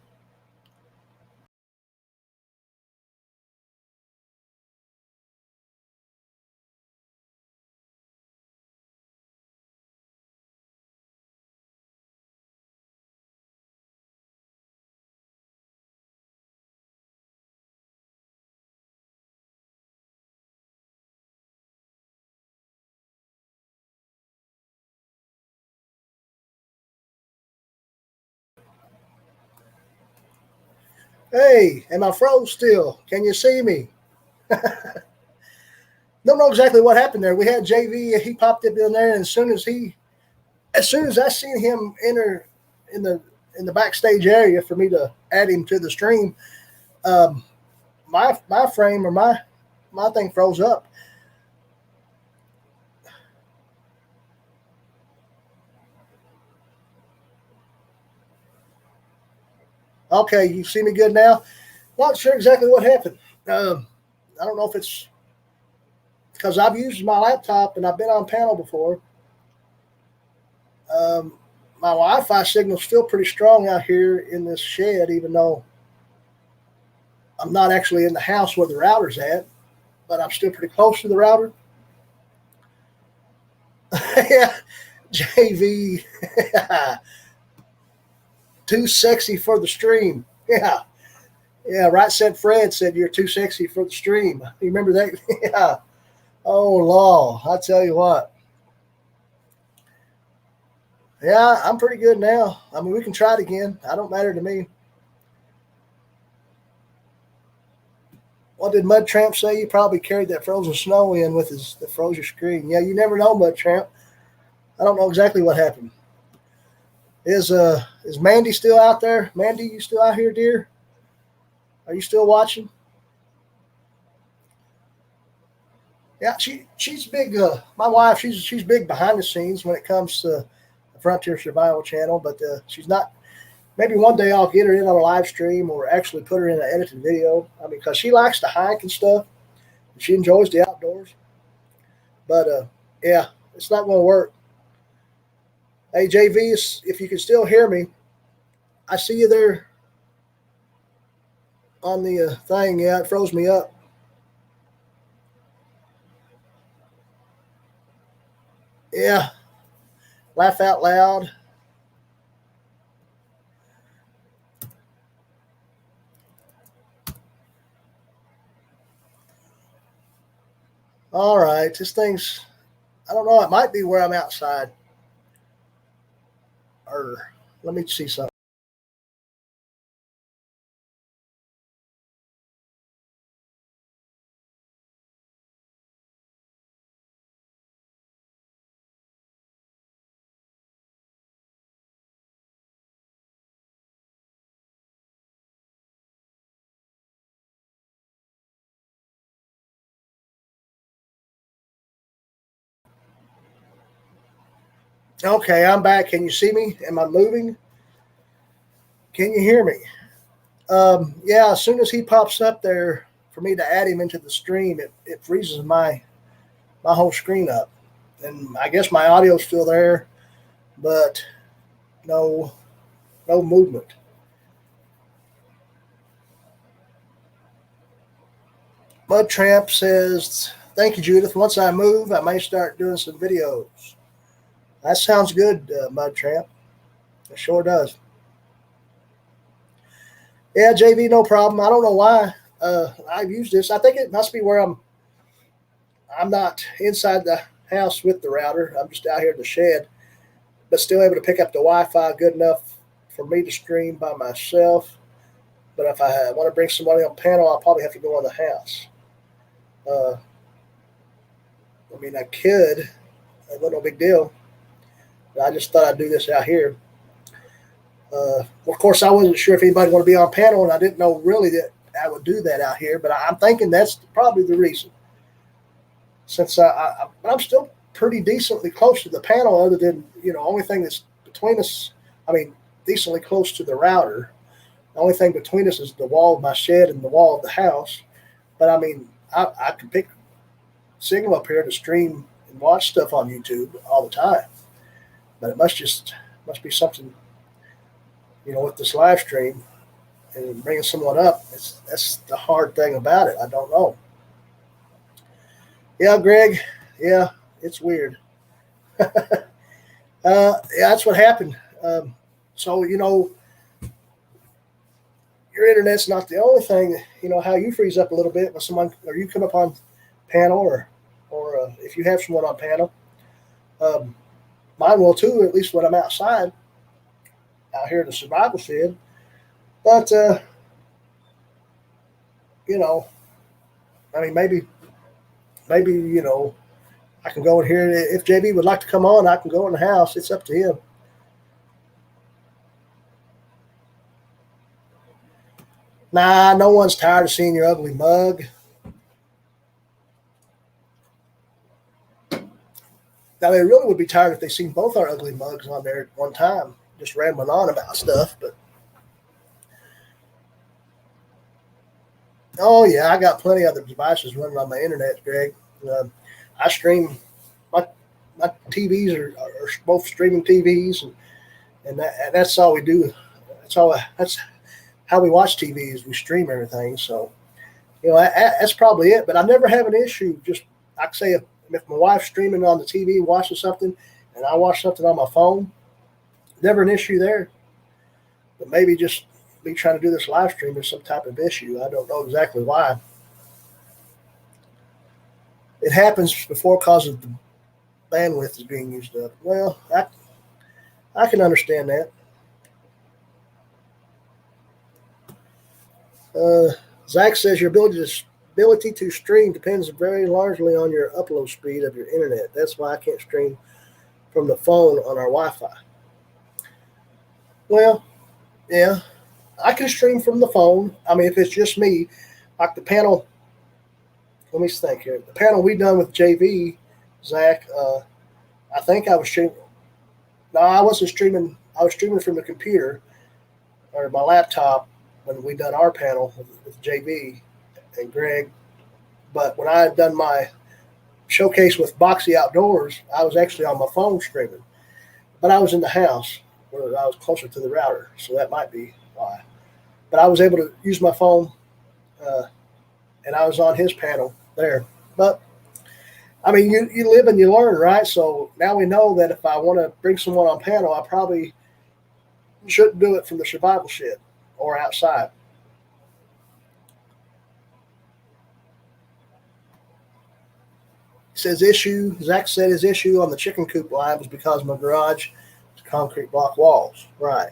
Hey, am I froze still? Can you see me? Don't know exactly what happened there. We had JV. He popped up in there, and as soon as I seen him enter in the backstage area for me to add him to the stream, my frame or my thing froze up. Okay, you see me good now? Not sure exactly what happened. I don't know if it's because I've used my laptop and I've been on panel before. My Wi-Fi signal's still pretty strong out here in this shed, even though I'm not actually in the house where the router's at, but I'm still pretty close to the router. Yeah, JV. Too sexy for the stream. Yeah. Yeah, right said Fred said you're too sexy for the stream. You remember that? Yeah. Oh, law. I tell you what. Yeah, I'm pretty good now. I mean, we can try it again. I don't matter to me. What did Mud Tramp say? He probably carried that frozen snow in with the frozen screen. Yeah, you never know, Mud Tramp. I don't know exactly what happened. Is Mandy still out there? Mandy, you still out here, dear? Are you still watching? Yeah, she's big. My wife, she's big behind the scenes when it comes to the Frontier Survival Channel, but she's not. Maybe one day I'll get her in on a live stream or actually put her in an edited video. I mean, because she likes to hike and stuff. And she enjoys the outdoors. But yeah, it's not going to work. Hey, JV, if you can still hear me, I see you there on the thing. Yeah, it froze me up. Yeah, laugh out loud. All right, this thing's, I don't know, it might be where I'm outside. Or let me see something. Okay, I'm back. Can you see me? Am I moving? Can you hear me? Yeah, as soon as he pops up there for me to add him into the stream, it freezes my whole screen up. And I guess my audio's still there, but no movement. Mud Tramp says, "Thank you, Judith. Once I move, I may start doing some videos." That sounds good, Mud Tramp. It sure does. Yeah, JV, no problem. I don't know why I've used this. I think it must be where I'm not inside the house with the router. I'm just out here in the shed, but still able to pick up the Wi-Fi good enough for me to stream by myself. But if I want to bring somebody on panel, I'll probably have to go in the house. Uh, I mean, I could. It wasn't no big deal. But I just thought I'd do this out here. Of course, I wasn't sure if anybody wanted to be on panel, and I didn't know really that I would do that out here. But I'm thinking that's probably the reason. Since I'm still pretty decently close to the panel, other than only thing that's between us. I mean, decently close to the router. The only thing between us is the wall of my shed and the wall of the house. But I mean, I can pick signal up here to stream and watch stuff on YouTube all the time. But it must be something, with this live stream and bringing someone up. That's the hard thing about it. I don't know. Yeah, Greg. Yeah, it's weird. Yeah, that's what happened. So your internet's not the only thing. How you freeze up a little bit when someone or you come up on panel or if you have someone on panel. Mine will too, at least when I'm outside out here in the survival shed. But I mean, maybe I can go in here. If JB would like to come on, I can go in the house. It's up to him. Nah, no one's tired of seeing your ugly mug. Now, they really would be tired if they seen both our ugly mugs on there at one time, just rambling on about stuff. But oh yeah, I got plenty of other devices running on my internet, Greg. I stream my TVs are both streaming TVs, and that's all we do. That's how we watch TV is we stream everything. So that's probably it. But I never have an issue. Just like say if my wife's streaming on the TV watching something, and I watch something on my phone, never an issue there. But maybe just me trying to do this live stream is some type of issue. I don't know exactly why. it happens before because of the bandwidth is being used up. Well, I can understand that. Zach says your ability to stream depends very largely on your upload speed of your internet. That's why I can't stream from the phone on our Wi-Fi. Well, yeah, I can stream from the phone. I mean, if it's just me, like the panel. Let me think here. The panel we done with JV, Zach. I think I was streaming. No, I wasn't streaming. I was streaming from the computer or my laptop when we done our panel with JV and Greg. But when I had done my showcase with Boxy Outdoors, I was actually on my phone streaming. But I was in the house where I was closer to the router, so that might be why. But I was able to use my phone, and I was on his panel there. But I mean, you live and you learn, right? So now we know that if I want to bring someone on panel, I probably shouldn't do it from the survival shed or outside. He says Zach said his issue on the chicken coop line was because my garage is concrete block walls. Right.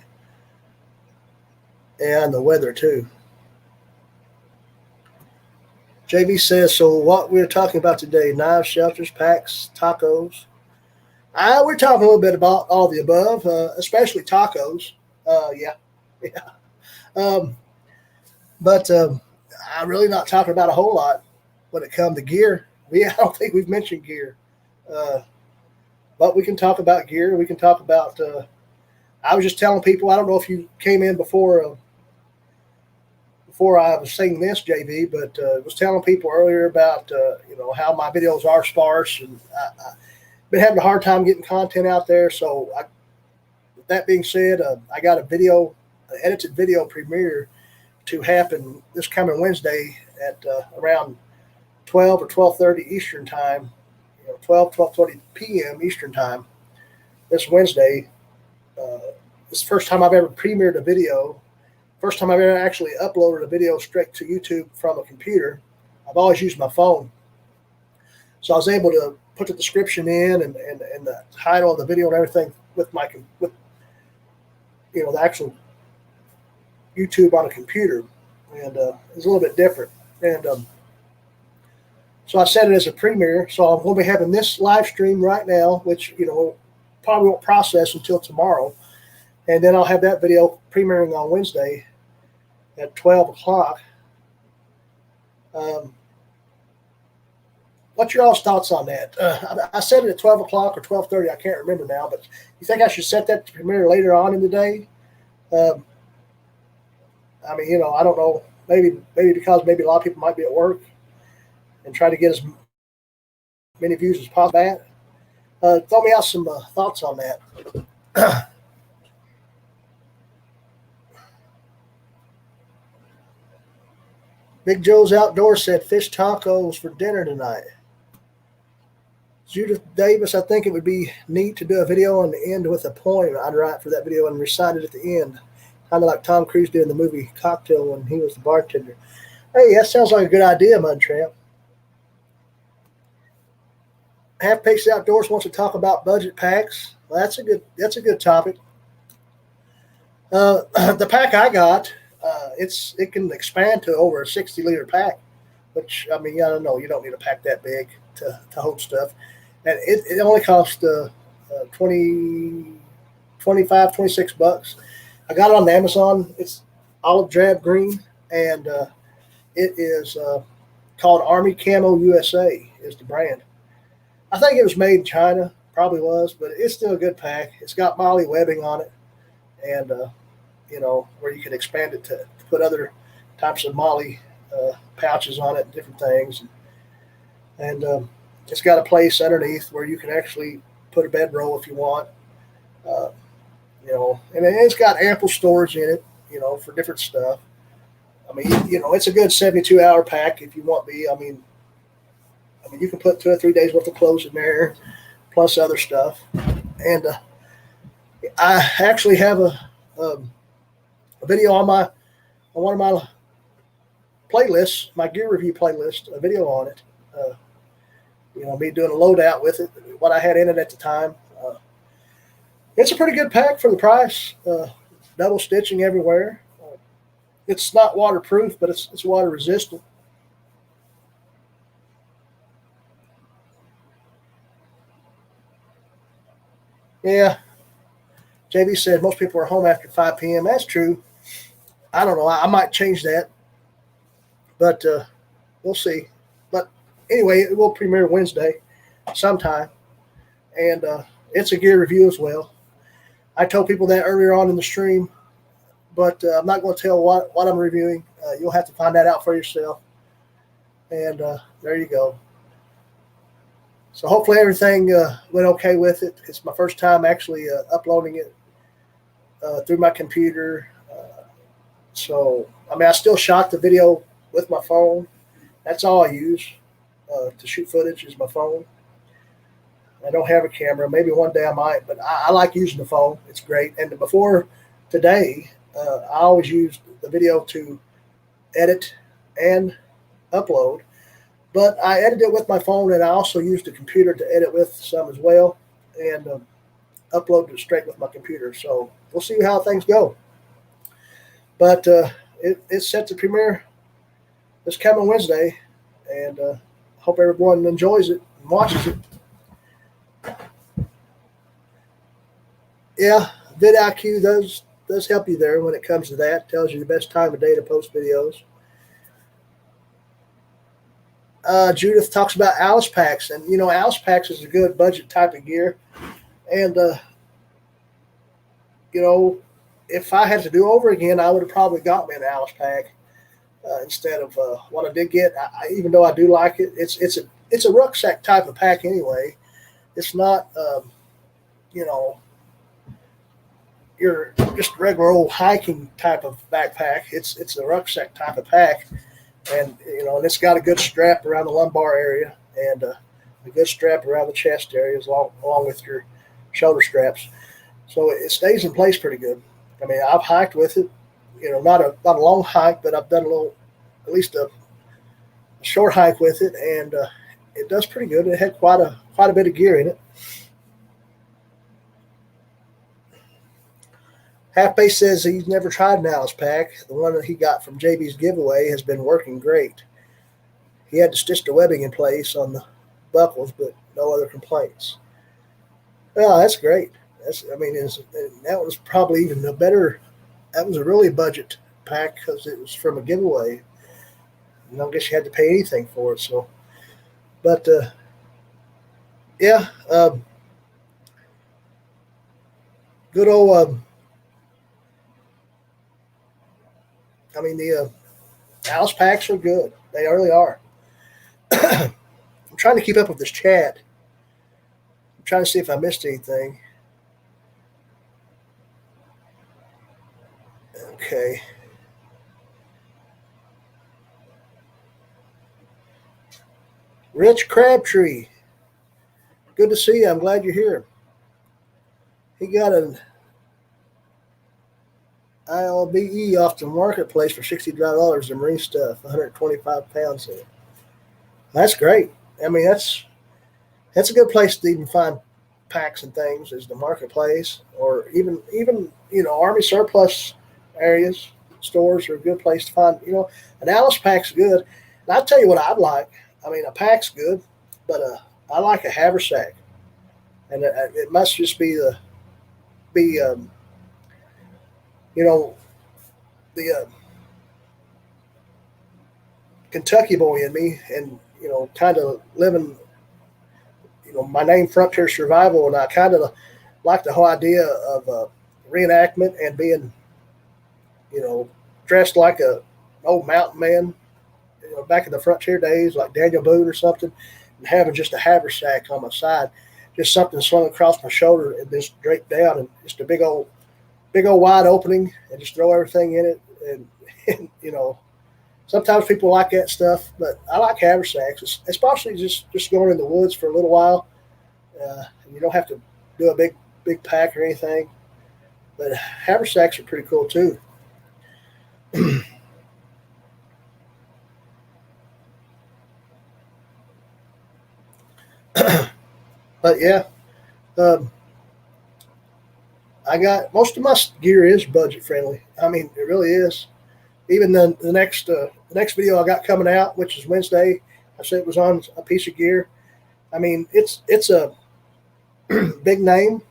And the weather too. JV says, so what we're talking about today, knives, shelters, packs, tacos. We're talking a little bit about all the above, especially tacos. Yeah. But I'm really not talking about a whole lot when it comes to gear. I don't think we've mentioned gear. But we can talk about gear. We can talk about, I was just telling people, I don't know if you came in before I was saying this, JV, but was telling people earlier about, how my videos are sparse, and I've been having a hard time getting content out there. So with that being said, I got an edited video premiere to happen this coming Wednesday at around 12 or 12:30 Eastern time, 12:30 p.m. Eastern time this Wednesday. It's the first time I've ever premiered a video. First time I've ever actually uploaded a video straight to YouTube from a computer. I've always used my phone. So I was able to put the description in and the title of the video and everything with the actual YouTube on a computer. And it's a little bit different. And so I set it as a premiere. So I'm going to be having this live stream right now, which, probably won't process until tomorrow. And then I'll have that video premiering on Wednesday at 12 o'clock. What's your all's thoughts on that? I set it at 12 o'clock or 12:30. I can't remember now. But you think I should set that to premiere later on in the day? I don't know. Maybe because maybe a lot of people might be at work and try to get as many views as possible. Throw me out some thoughts on that. Big Joe's Outdoors said fish tacos for dinner tonight. Judith Davis, I think it would be neat to do a video and end with a poem I'd write for that video and recite it at the end. Kind of like Tom Cruise did in the movie Cocktail when he was the bartender. Hey, that sounds like a good idea, Mud Tramp. Half Pace Outdoors wants to talk about budget packs. Well, that's a good topic. The pack I got, it can expand to over a 60-liter pack, which, I don't know, you don't need a pack that big to hold stuff. And it only cost $25, $26. I got it on Amazon. It's olive drab green, and it is called Army Camo USA is the brand. I think it was made in China, probably was, but it's still a good pack. It's got Molly webbing on it, and where you can expand it to put other types of Molly pouches on it and different things. And it's got a place underneath where you can actually put a bedroll if you want. And it's got ample storage in it, for different stuff. It's a good 72-hour pack if you want me. You can put 2 or 3 days worth of clothes in there, plus other stuff. And I actually have a video on one of my playlists, my gear review playlist, a video on it. me doing a loadout with it, what I had in it at the time. It's a pretty good pack for the price. Double stitching everywhere. It's not waterproof, but it's water resistant. Yeah, JB said most people are home after 5 p.m. That's true. I don't know. I might change that, but we'll see. But anyway, it will premiere Wednesday sometime, and it's a gear review as well. I told people that earlier on in the stream, but I'm not going to tell what I'm reviewing. You'll have to find that out for yourself. And there you go. So hopefully everything went okay with it. It's my first time actually uploading it through my computer. So, I still shot the video with my phone. That's all I use to shoot footage is my phone. I don't have a camera. Maybe one day I might, but I like using the phone. It's great. And before today, I always used the video to edit and upload. But I edit it with my phone, and I also use the computer to edit with some as well, and upload it straight with my computer. So we'll see how things go. But it's set to premiere this coming Wednesday, and hope everyone enjoys it and watches it. Yeah, vidIQ does help you there when it comes to that. It tells you the best time of day to post videos. Judith talks about Alice packs, and Alice packs is a good budget type of gear. And if I had to do over again, I would have probably got me an Alice pack instead of what I did get. Even though I do like it, it's a rucksack type of pack anyway. It's not you're just a regular old hiking type of backpack. It's a rucksack type of pack. And it's got a good strap around the lumbar area and a good strap around the chest area along with your shoulder straps. So it stays in place pretty good. I've hiked with it, not a long hike, but I've done at least a short hike with it, and it does pretty good. It had quite a bit of gear in it. Half Base says he's never tried an Alice pack. The one that he got from JB's giveaway has been working great. He had to stitch the webbing in place on the buckles, but no other complaints. Well, that's great. That was probably even a better. That was a really budget pack because it was from a giveaway. I don't guess you had to pay anything for it. So, but yeah, good old. The Alice packs are good. They really are. I'm trying to keep up with this chat. I'm trying to see if I missed anything. Okay. Rich Crabtree. Good to see you. I'm glad you're here. He got an ILBE off the marketplace for $65 in marine stuff, 125 pounds in it. That's great. That's a good place to even find packs and things is the marketplace, or even Army surplus areas. Stores are a good place to find. An Alice pack's good. And I'll tell you what I'd like. A pack's good, but I like a haversack, and it must just be the Kentucky boy in me, and kind of living, my name Frontier Survival, and I kind of like the whole idea of reenactment and being, dressed like a old mountain man, back in the frontier days, like Daniel Boone or something, and having just a haversack on my side, just something slung across my shoulder and just draped down, and just a big old wide opening, and just throw everything in it. And sometimes people like that stuff, but I like haversacks, especially just going in the woods for a little while. And you don't have to do a big pack or anything, but haversacks are pretty cool too. But yeah, um, I got most of my gear is budget friendly. I mean, it really is. Even the next video I got coming out, which is Wednesday, I said it was on a piece of gear. I mean, it's a big name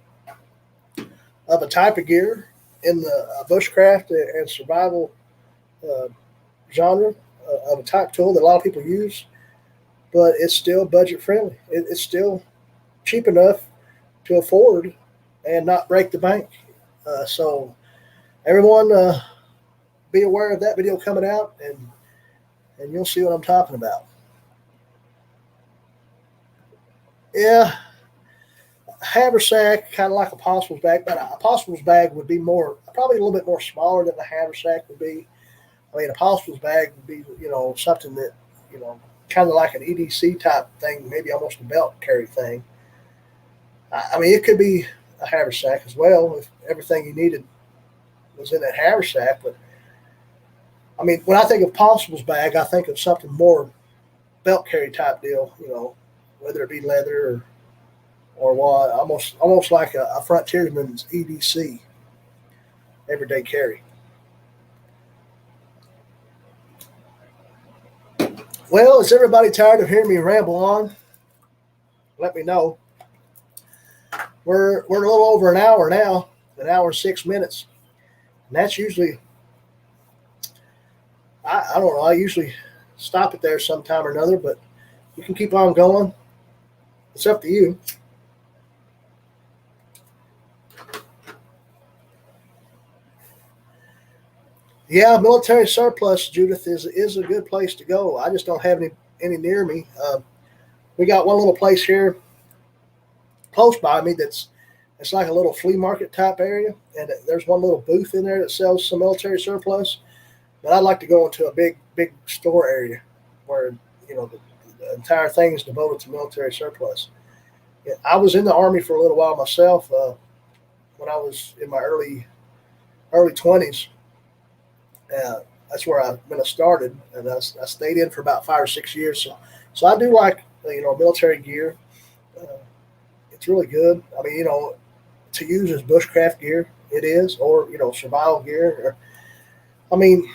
of a type of gear in the bushcraft and survival uh, genre of a type tool that a lot of people use, but it's still budget friendly. It's still cheap enough to afford and not break the bank. So everyone, be aware of that video coming out, and you'll see what I'm talking about. Yeah, haversack, kind of like a possibles bag, but a possibles bag would be more, probably a little bit more smaller than the haversack would be. I mean, a possibles bag would be, something that, kind of like an EDC type thing, maybe almost a belt carry thing. I mean, it could be a haversack as well if everything you needed was in that haversack. But I mean, when I think of possibles bag, I think of something more belt carry type deal. Whether it be leather or what, almost like a frontiersman's EDC, everyday carry. Well, is everybody tired of hearing me ramble on? Let me know. We're a little over an hour now, an hour and 6 minutes. And that's usually, I don't know, I usually stop it there sometime or another, but you can keep on going. It's up to you. Yeah, military surplus, Judith, is a good place to go. I just don't have any near me. We got one little place here close by me it's like a little flea market type area, and there's one little booth in there that sells some military surplus. But I'd like to go into a big store area where the entire thing is devoted to military surplus. Yeah, I was in the Army for a little while myself when I was in my early 20s. That's where I started, and I stayed in for about 5 or 6 years. So I do like military gear. It's really good. I mean, to use as bushcraft gear, it is, or survival gear. I mean,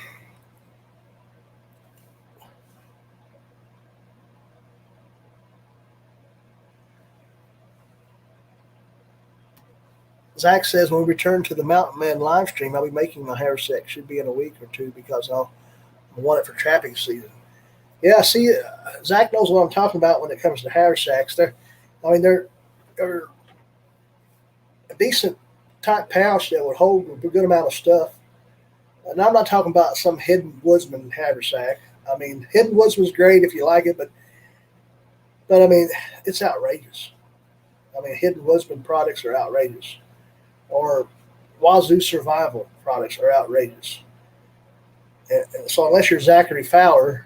Zach says when we return to the Mountain Man live stream, I'll be making my haversack. Should be in a week or two because I want it for trapping season. Yeah, see, Zach knows what I'm talking about when it comes to haversacks. They're a decent type pouch that would hold a good amount of stuff. And I'm not talking about some Hidden Woodsman haversack. I mean, Hidden Woodsman's great if you like it, but I mean, it's outrageous. I mean, Hidden Woodsman products are outrageous, or Wazoo Survival products are outrageous. And so unless you're Zachary Fowler,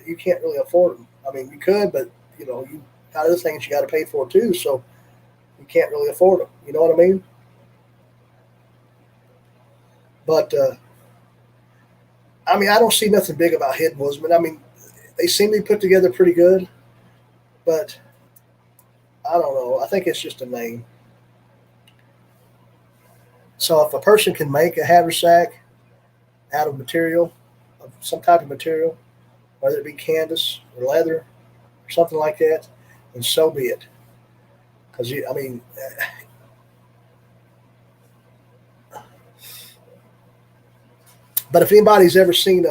you can't really afford them. I mean, you could, but you got other things you got to pay for too, so you can't really afford them. You know what I mean? But I mean, I don't see nothing big about Hidden Woodsman. I mean, they seem to be put together pretty good, but I don't know. I think it's just a name. So if a person can make a haversack out of material, of some type of material, whether it be canvas or leather or something like that, then so be it. Because I mean, but if anybody's ever seen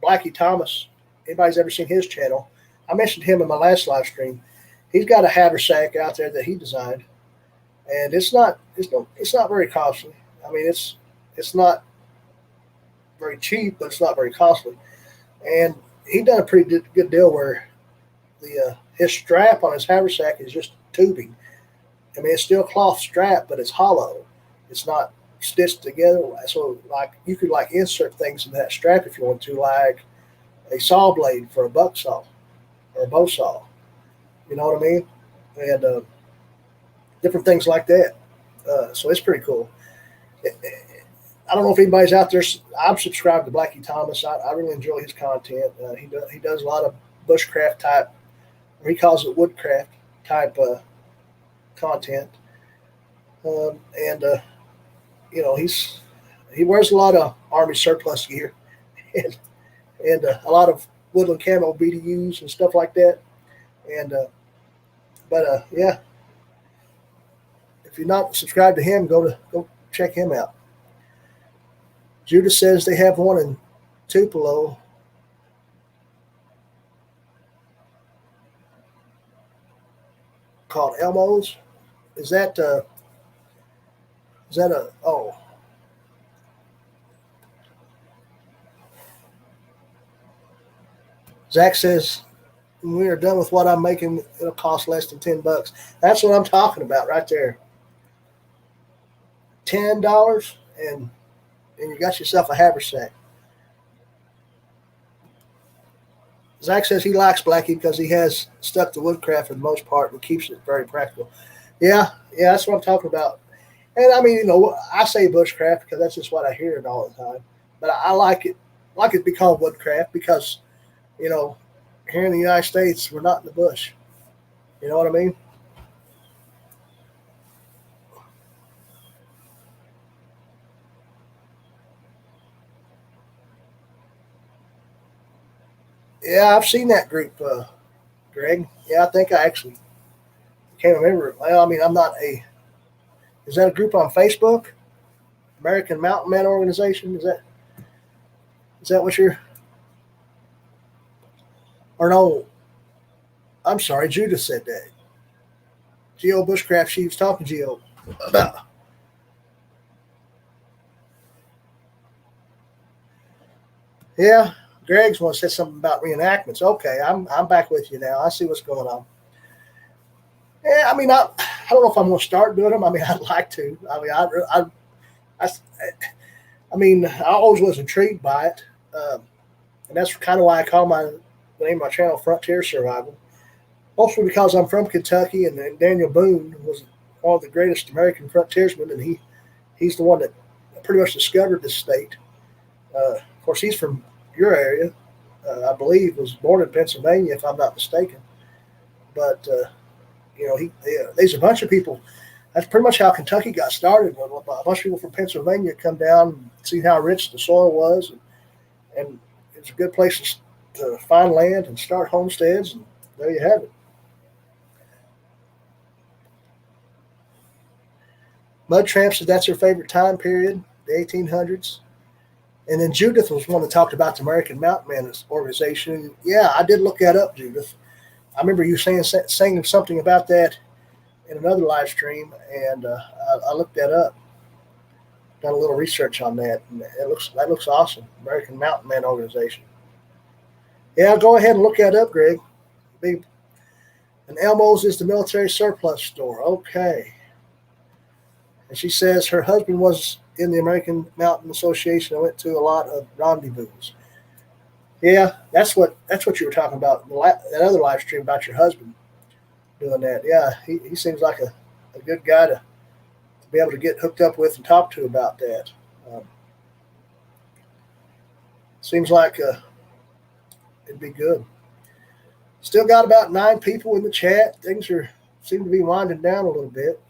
Blackie Thomas, anybody's ever seen his channel, I mentioned him in my last live stream. He's got a haversack out there that he designed, and it's not very costly. I mean, it's not very cheap, but it's not very costly. And he done a pretty good deal where the his strap on his haversack is just tubing. I mean, it's still cloth strap, but it's hollow. It's not stitched together. So like you could like insert things in that strap if you want to, like a saw blade for a buck saw or a bow saw. You know what I mean? And different things like that. So it's pretty cool. I don't know if anybody's out there. I'm subscribed to Blackie Thomas. I really enjoy his content. He does a lot of bushcraft type, or he calls it woodcraft type content. And he wears a lot of Army surplus gear and a lot of woodland camo BDUs and stuff like that. And yeah, if you're not subscribed to him, go check him out. Judah says they have one in Tupelo. Called Elmo's. Is that a oh? Zach says when we are done with what I'm making, it'll cost less than $10. That's what I'm talking about right there. $10 and you got yourself a haversack. Zach says he likes Blackie because he has stuck to woodcraft for the most part and keeps it very practical. Yeah, that's what I'm talking about. And I mean, I say bushcraft because that's just what I hear it all the time. But I like it to be called woodcraft because, here in the United States, we're not in the bush. You know what I mean? Yeah, I've seen that group, Greg. Yeah, I think I actually can't remember. Well, I mean, I'm not a. Is that a group on Facebook? American Mountain Man Organization? Is that what you're? Or no? I'm sorry, Judith said that. Geo Bushcraft. She was talking Geo about. Yeah, Greg's one said something about reenactments. Okay, I'm back with you now. I see what's going on. Yeah, I mean, I don't know if I'm going to start doing them. I mean, I'd like to. I mean, I always was intrigued by it, and that's kind of why I call the name of my channel Frontier Survival. Mostly because I'm from Kentucky, and Daniel Boone was one of the greatest American frontiersmen, and he's the one that pretty much discovered this state. Of course, he's from your area, I believe, was born in Pennsylvania, if I'm not mistaken. But there's a bunch of people. That's pretty much how Kentucky got started. A bunch of people from Pennsylvania come down and see how rich the soil was, and it's a good place to find land and start homesteads. And there you have it. Mud Tramp said that's her favorite time period, the 1800s. And then Judith was one that talked about the American Mountain Man Organization. Yeah, I did look that up, Judith. I remember you saying something about that in another live stream, and I looked that up. Done a little research on that, and that looks awesome. American Mountain Man Organization. Yeah, go ahead and look that up, Greg. And Elmo's is the military surplus store. Okay. And she says her husband was in the American Mountain Association. I went to a lot of rendezvous. Yeah, that's what you were talking about. That other live stream about your husband doing that. Yeah, he seems like a good guy to be able to get hooked up with and talk to about that. Seems like it'd be good. Still got about 9 people in the chat. Things seem to be winding down a little bit.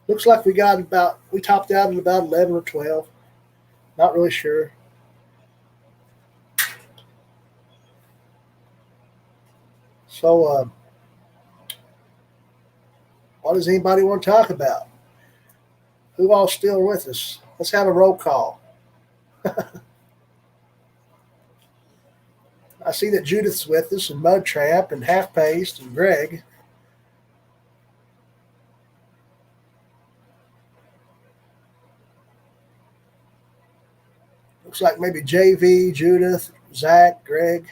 Looks like we topped out at about 11 or 12. Not really sure. So, what does anybody want to talk about? Who all's still with us? Let's have a roll call. I see that Judith's with us, and Mud Tramp, and Half Paced, and Greg. Looks like maybe JV, Judith, Zach, Greg,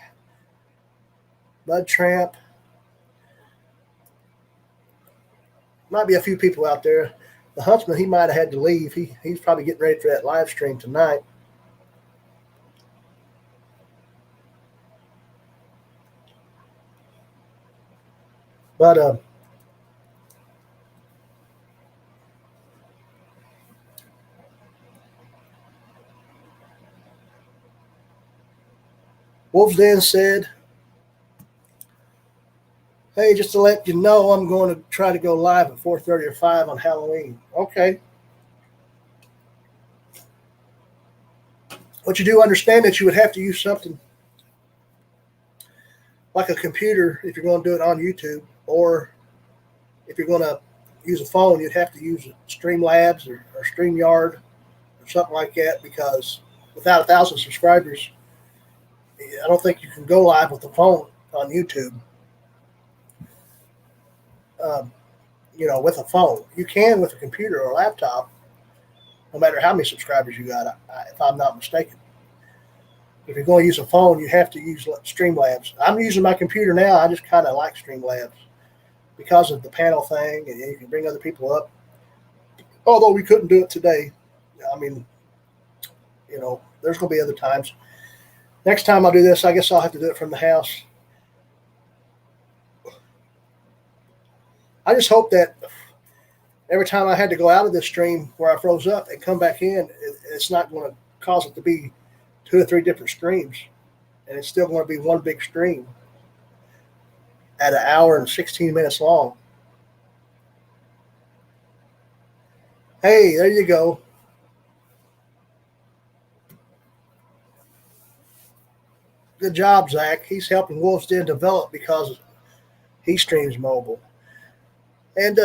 Mud Tramp. Might be a few people out there. The Huntsman, he might have had to leave. He's probably getting ready for that live stream tonight. But Wolf's Den said Hey, just to let you know, I'm going to try to go live at 4:30 or 5 on Halloween. Okay. But you do understand that you would have to use something like a computer if you're going to do it on YouTube, or if you're going to use a phone, you'd have to use Streamlabs or StreamYard or something like that, because without 1,000 subscribers, I don't think you can go live with the phone on YouTube. Um, with a phone. You can with a computer or a laptop, no matter how many subscribers you got, if I'm not mistaken. If you're going to use a phone, you have to use Streamlabs. I'm using my computer now. I just kind of like Streamlabs because of the panel thing, and you can bring other people up. Although we couldn't do it today. I mean, there's going to be other times. Next time I'll do this, I guess I'll have to do it from the house. I just hope that every time I had to go out of this stream where I froze up and come back in, it's not going to cause it to be 2 or 3 different streams. And it's still going to be one big stream at an hour and 16 minutes long. Hey, there you go. Good job, Zach. He's helping Wolf's Den develop because he streams mobile. And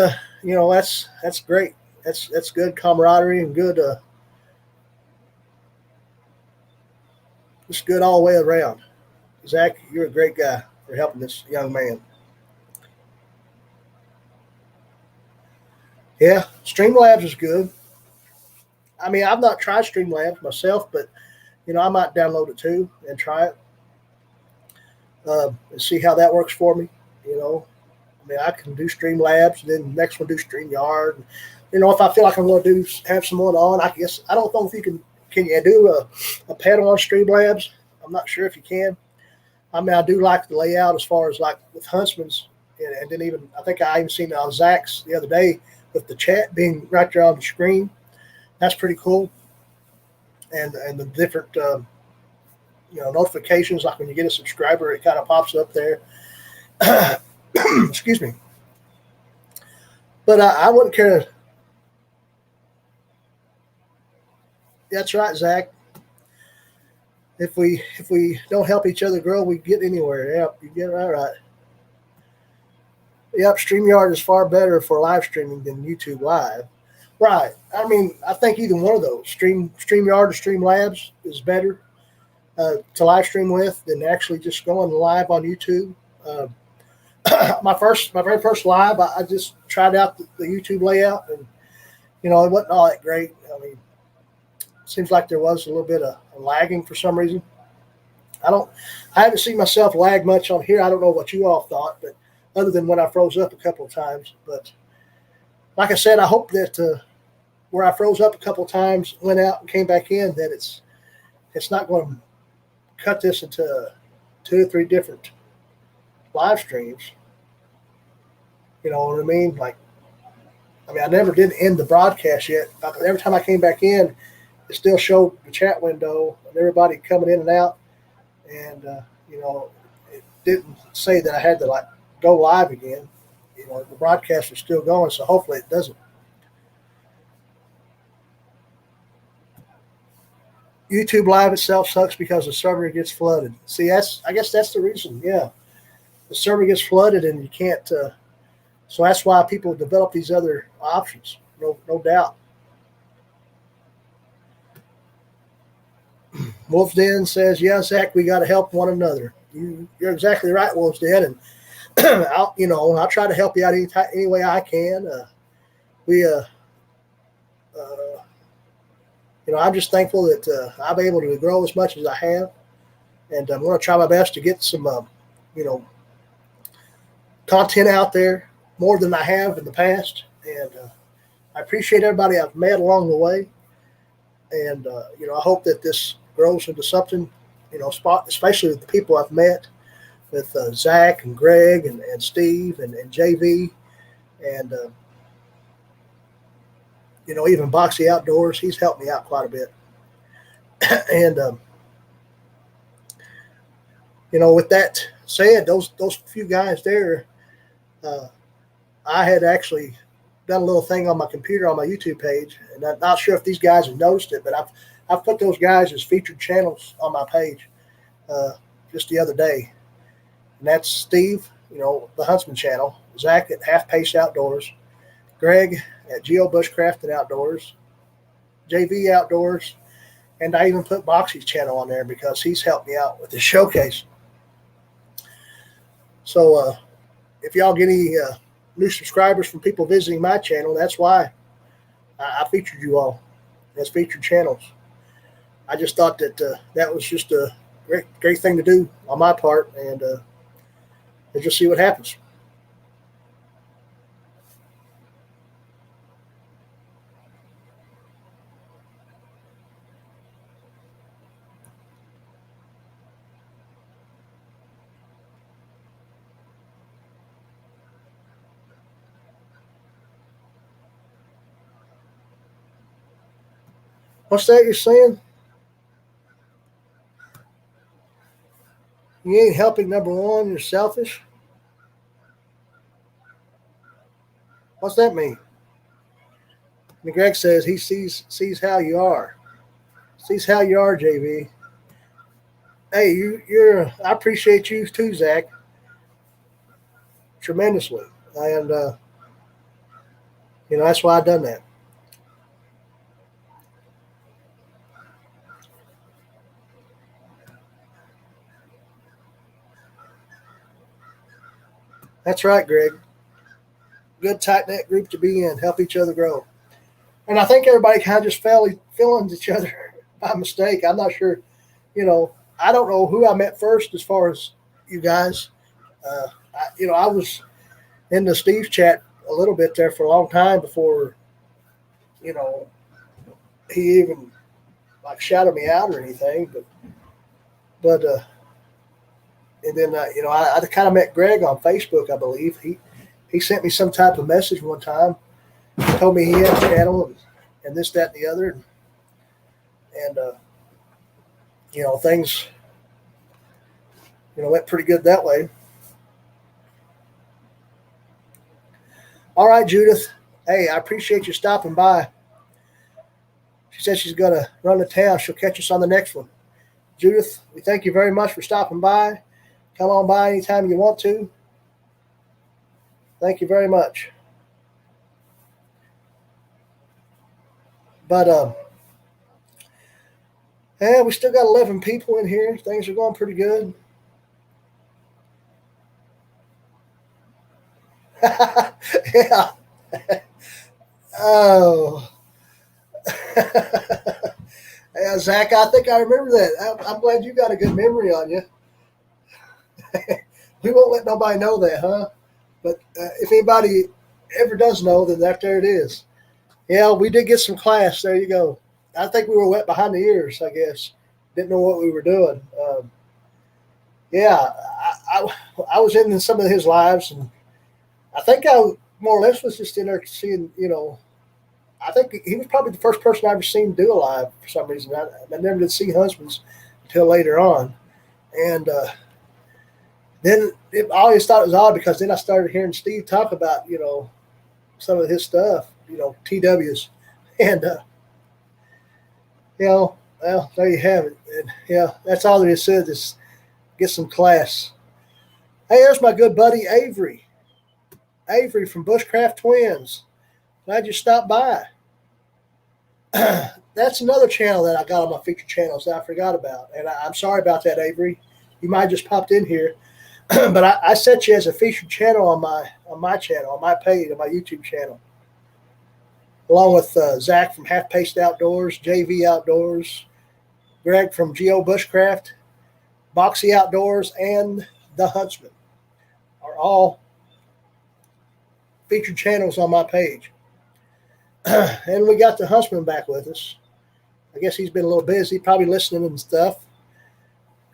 that's great. That's good camaraderie and good. It's good all the way around. Zach, you're a great guy for helping this young man. Yeah, Streamlabs is good. I mean, I've not tried Streamlabs myself, but I might download it too and try it and see how that works for me. I mean, I can do Streamlabs, and then the next one do StreamYard. If I feel like I'm going to have someone on, I guess I don't know if you can you do a panel on Streamlabs. I'm not sure if you can. I mean, I do like the layout as far as like with Huntsman's, and then even I think I even seen Zach's the other day with the chat being right there on the screen. That's pretty cool. And the different notifications, like when you get a subscriber, it kind of pops up there. Excuse me. But I wouldn't care to. That's right, Zach. If we don't help each other grow, we get anywhere. Yep, you get it right. Yep, StreamYard is far better for live streaming than YouTube Live. Right. I mean, I think either one of those, StreamYard or Streamlabs, is better to live stream with than actually just going live on YouTube. My very first live, I just tried out the YouTube layout, and it wasn't all that great. I mean, it seems like there was a little bit of lagging for some reason. I haven't seen myself lag much on here. I don't know what you all thought, but other than when I froze up a couple of times. But like I said, I hope that where I froze up a couple of times, went out and came back in, that it's not going to cut this into 2 or 3 different live streams. You know what I mean? I never did end the broadcast yet. Every time I came back in, it still showed the chat window and everybody coming in and out. And, it didn't say that I had to go live again. The broadcast is still going, so hopefully it doesn't. YouTube Live itself sucks because the server gets flooded. See, I guess that's the reason. Yeah, the server gets flooded and you can't. So that's why people develop these other options. No doubt. Wolf's Den says, "Yeah, Zach, we got to help one another." You're exactly right, Wolf's Den, and I'll try to help you out any way I can. I'm just thankful that I'm able to grow as much as I have, and I'm going to try my best to get some, content out there more than I have in the past. And I appreciate everybody I've met along the way, and I hope that this grows into something, especially with the people I've met, with Zach and Greg and Steve and JV, and even Boxy Outdoors. He's helped me out quite a bit. And with that said, those few guys there, I had actually done a little thing on my computer on my YouTube page, and I'm not sure if these guys have noticed it, but I've put those guys as featured channels on my page just the other day. And that's Steve, the Huntsman channel, Zach at Half Pace Outdoors, Greg at Geo Bushcraft and Outdoors, JV Outdoors, and I even put Boxy's channel on there because he's helped me out with the showcase. So if y'all get any new subscribers from people visiting my channel, that's why I featured you all as featured channels. I just thought that that was just a great thing to do on my part, and let's just see what happens. What's that you're saying? You ain't helping number one, you're selfish? What's that mean? And Greg says he sees how you are. Sees how you are, JV. Hey, you're I appreciate you too, Zach. Tremendously. And that's why I done that. That's right, Greg. Good tight-knit group to be in. Help each other grow. And I think everybody kind of just fell into each other by mistake. I'm not sure. I don't know who I met first as far as you guys. I was in the Steve's chat a little bit there for a long time before, he even shouted me out or anything. But and then I kind of met Greg on Facebook, I believe. He sent me some type of message one time, told me he had a channel and this, that, and the other, and things went pretty good that way. All right, Judith. Hey, I appreciate you stopping by. She said she's going to run to town. She'll catch us on the next one. Judith, we thank you very much for stopping by. Come on by anytime you want to. Thank you very much. But we still got 11 people in here. Things are going pretty good. Yeah. Oh. Yeah, Zach, I think I remember that. I'm glad you got a good memory on you. We won't let nobody know that, huh? But if anybody ever does know, then there it is. Yeah, we did get some class. There you go. I think we were wet behind the ears, I guess. Didn't know what we were doing. Yeah, I was in some of his lives, and I think I more or less was just in there seeing, I think he was probably the first person I ever seen do a live for some reason. I never did see Huntsman's until later on. And then I always thought it was odd because then I started hearing Steve talk about, some of his stuff, TWs. And, well, there you have it. And, yeah, that's all there is to it, is get some class. Hey, there's my good buddy Avery. Avery from Bushcraft Twins. Glad you stopped by. That's another channel that I got on my featured channels that I forgot about. And I'm sorry about that, Avery. You might have just popped in here. But I set you as a featured channel on my channel, on my page, on my YouTube channel. Along with Zach from Half Paced Outdoors, JV Outdoors, Greg from Geo Bushcraft, Boxy Outdoors, and The Huntsman are all featured channels on my page. And we got the Huntsman back with us. I guess he's been a little busy, probably listening and stuff.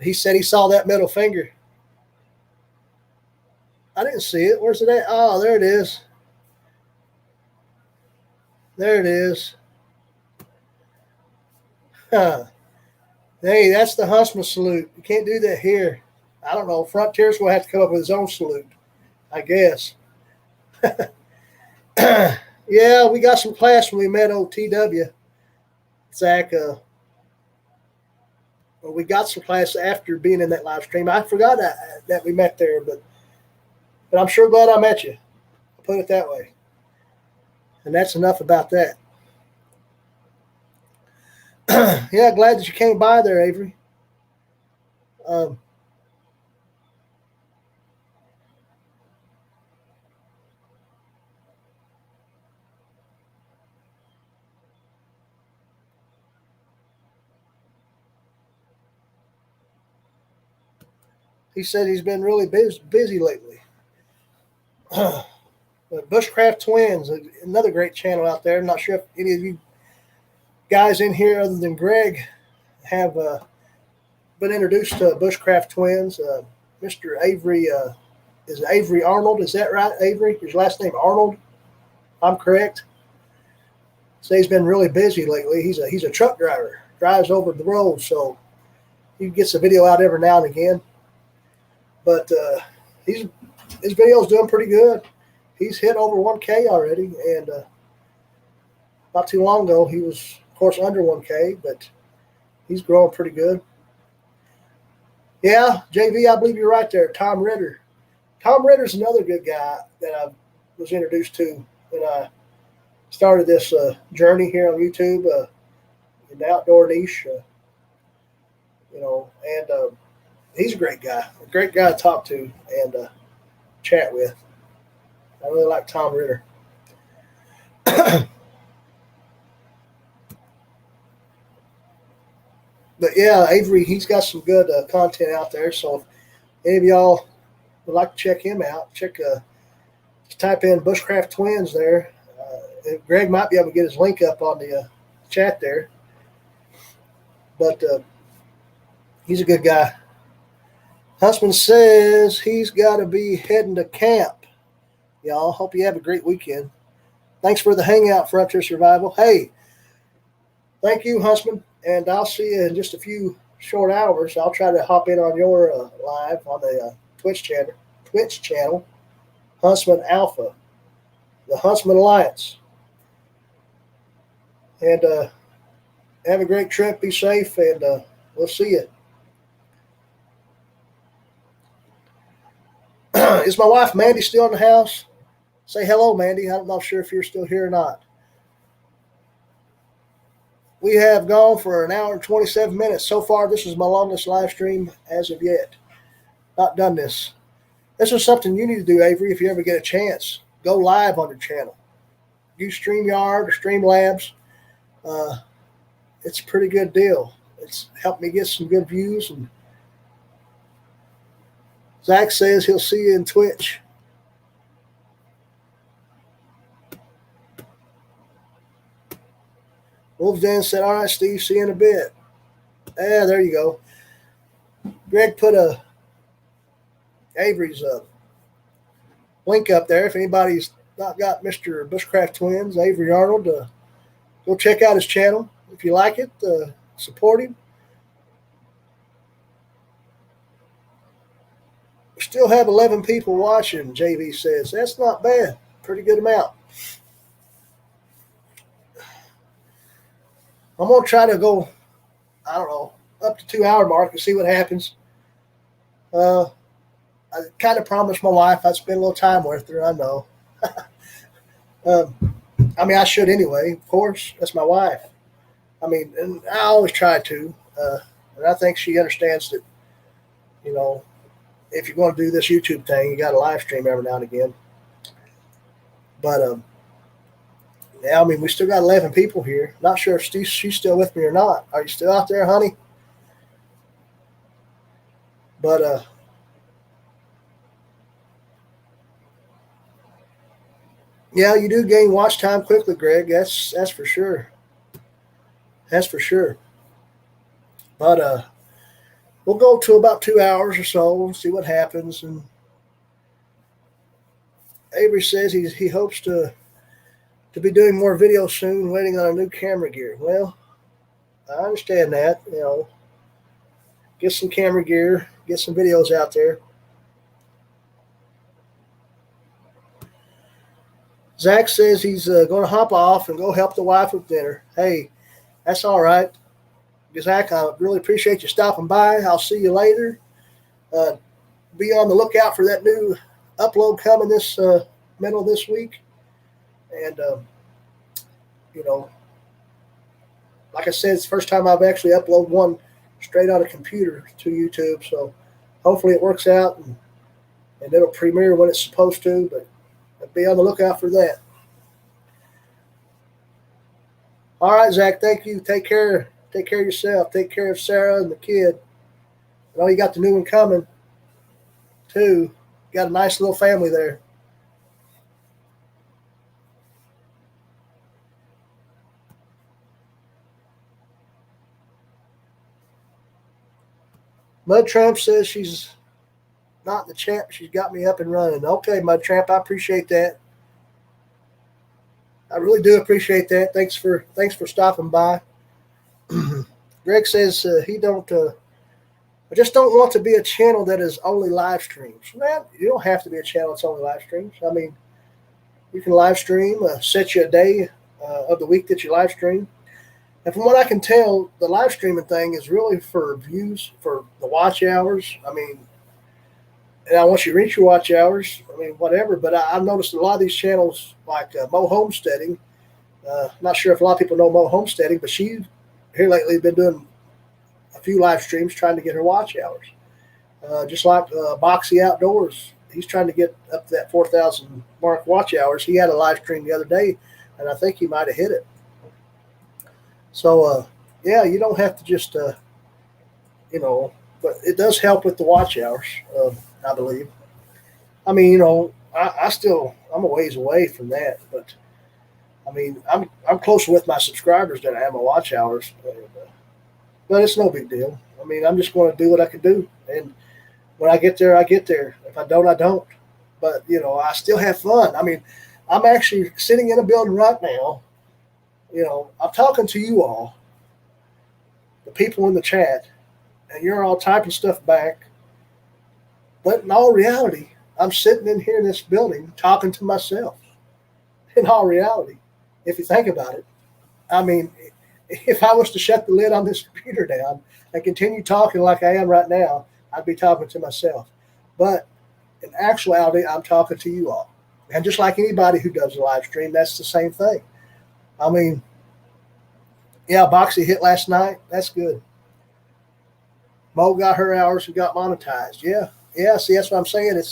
He said he saw that middle finger. I didn't see it. Where's it at? Oh, there it is. There it is. Huh. Hey, that's the Huntsman salute. You can't do that here. I don't know. Frontier's will have to come up with his own salute, I guess. Yeah, we got some class when we met OTW. Zach, well, we got some class after being in that live stream. I forgot that we met there, but I'm sure glad I met you. I'll put it that way. And that's enough about that. Yeah, glad that you came by there, Avery. Um, he said he's been really busy lately. But Bushcraft Twins, another great channel out there. I'm not sure if any of you guys in here, other than Greg, have been introduced to Bushcraft Twins. Mr. Avery, is Avery Arnold? Is that right, Avery? His last name Arnold? I'm correct. So he's been really busy lately. He's a truck driver, drives over the road, so he gets a video out every now and again. But his video's doing pretty good. He's hit over 1K already, and not too long ago he was, of course, under 1K, but he's growing pretty good. Yeah, JV, I believe you're right there. Tom Ritter. Tom Ritter's another good guy that I was introduced to when I started this journey here on YouTube in the outdoor niche. And he's a great guy to talk to and chat with. I really like Tom Ritter. But yeah, Avery, he's got some good content out there. So if any of y'all would like to check him out, just type in Bushcraft Twins there. Greg might be able to get his link up on the chat there. But he's a good guy. Huntsman says he's got to be heading to camp. Y'all, hope you have a great weekend. Thanks for the hangout, Frontier Survival. Hey, thank you, Huntsman. And I'll see you in just a few short hours. I'll try to hop in on your live on the Twitch channel, Huntsman Alpha, the Huntsman Alliance. And have a great trip. Be safe, and we'll see you. Is my wife Mandy still in the house? Say hello, Mandy. I'm not sure if you're still here or not. We have gone for an hour and 27 minutes. So far, this is my longest live stream as of yet. Not done this. This is something you need to do, Avery, if you ever get a chance. Go live on your channel. Use StreamYard or Streamlabs. It's a pretty good deal. It's helped me get some good views. And Zach says he'll see you in Twitch. Wolfden said, all right, Steve, see you in a bit. Yeah, there you go. Greg put Avery's link up there. If anybody's not got Mr. Bushcraft Twins, Avery Arnold, go check out his channel. If you like it, support him. We still have 11 people watching, JV says. That's not bad. Pretty good amount. I'm going to try to go, I don't know, up to 2 hour mark and see what happens. I kind of promised my wife I'd spend a little time with her, I know. I mean, I should anyway, of course. That's my wife. I mean, and I always try to. And I think she understands that, if you're going to do this YouTube thing, you got to live stream every now and again. But, yeah, I mean, we still got 11 people here. Not sure if she's still with me or not. Are you still out there, honey? But, yeah, you do gain watch time quickly, Greg. That's for sure. That's for sure. But we'll go to about 2 hours or so. We'll see what happens. And Avery says he hopes to be doing more videos soon, waiting on a new camera gear. Well, I understand that. Get some camera gear, get some videos out there. Zach says he's going to hop off and go help the wife with dinner. Hey, that's all right. Zach, I really appreciate you stopping by. I'll see you later. Uh, be on the lookout for that new upload coming this middle of this week. And, you know, like I said, it's the first time I've actually uploaded one straight on a computer to YouTube. So hopefully it works out and it'll premiere when it's supposed to. But be on the lookout for that. All right, Zach, thank you. Take care. Take care of yourself. Take care of Sarah and the kid. I know you got the new one coming, too. You got a nice little family there. Mud Tramp says she's not the champ. She's got me up and running. Okay, Mud Tramp, I appreciate that. I really do appreciate that. Thanks for stopping by. Greg says I just don't want to be a channel that is only live streams. Well, you don't have to be a channel that's only live streams. I mean, you can live stream, set you a day of the week that you live stream. And from what I can tell, the live streaming thing is really for views, for the watch hours. I mean, and once you reach your watch hours, I mean, whatever. But I've noticed a lot of these channels, like Mo Homesteading, not sure if a lot of people know Mo Homesteading, but she here lately been doing a few live streams trying to get her watch hours. Just like Boxy Outdoors, he's trying to get up to that 4,000 mark watch hours. He had a live stream the other day, and I think he might have hit it. So, yeah, you don't have to just, but it does help with the watch hours, I believe. I mean, I'm a ways away from that, but I mean, I'm closer with my subscribers than I am my watch hours. But it's no big deal. I mean, I'm just going to do what I can do. And when I get there, I get there. If I don't, I don't. But, I still have fun. I mean, I'm actually sitting in a building right now. I'm talking to you all, the people in the chat, and you're all typing stuff back. But in all reality, I'm sitting in here in this building talking to myself. In all reality, if you think about it. I mean, if I was to shut the lid on this computer down and continue talking like I am right now, I'd be talking to myself. But in actuality, I'm talking to you all. And just like anybody who does a live stream, that's the same thing. I mean, yeah, Boxy hit last night. That's good. Mo got her hours and got monetized. Yeah. See, that's what I'm saying.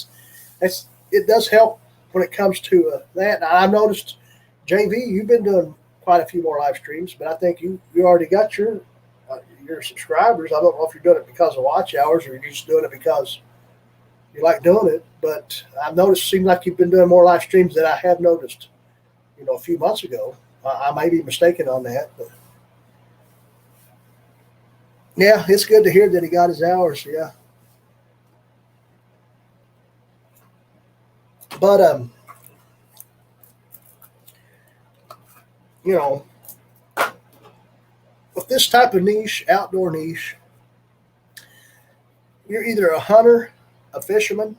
It does help when it comes to that. Now, I've noticed, JV, you've been doing quite a few more live streams, but I think you already got your subscribers. I don't know if you're doing it because of watch hours or you're just doing it because you like doing it. But I've noticed it seems like you've been doing more live streams than I have noticed, a few months ago. I may be mistaken on that, but yeah, it's good to hear that he got his hours. Yeah, but with this type of niche, outdoor niche, you're either a hunter, a fisherman,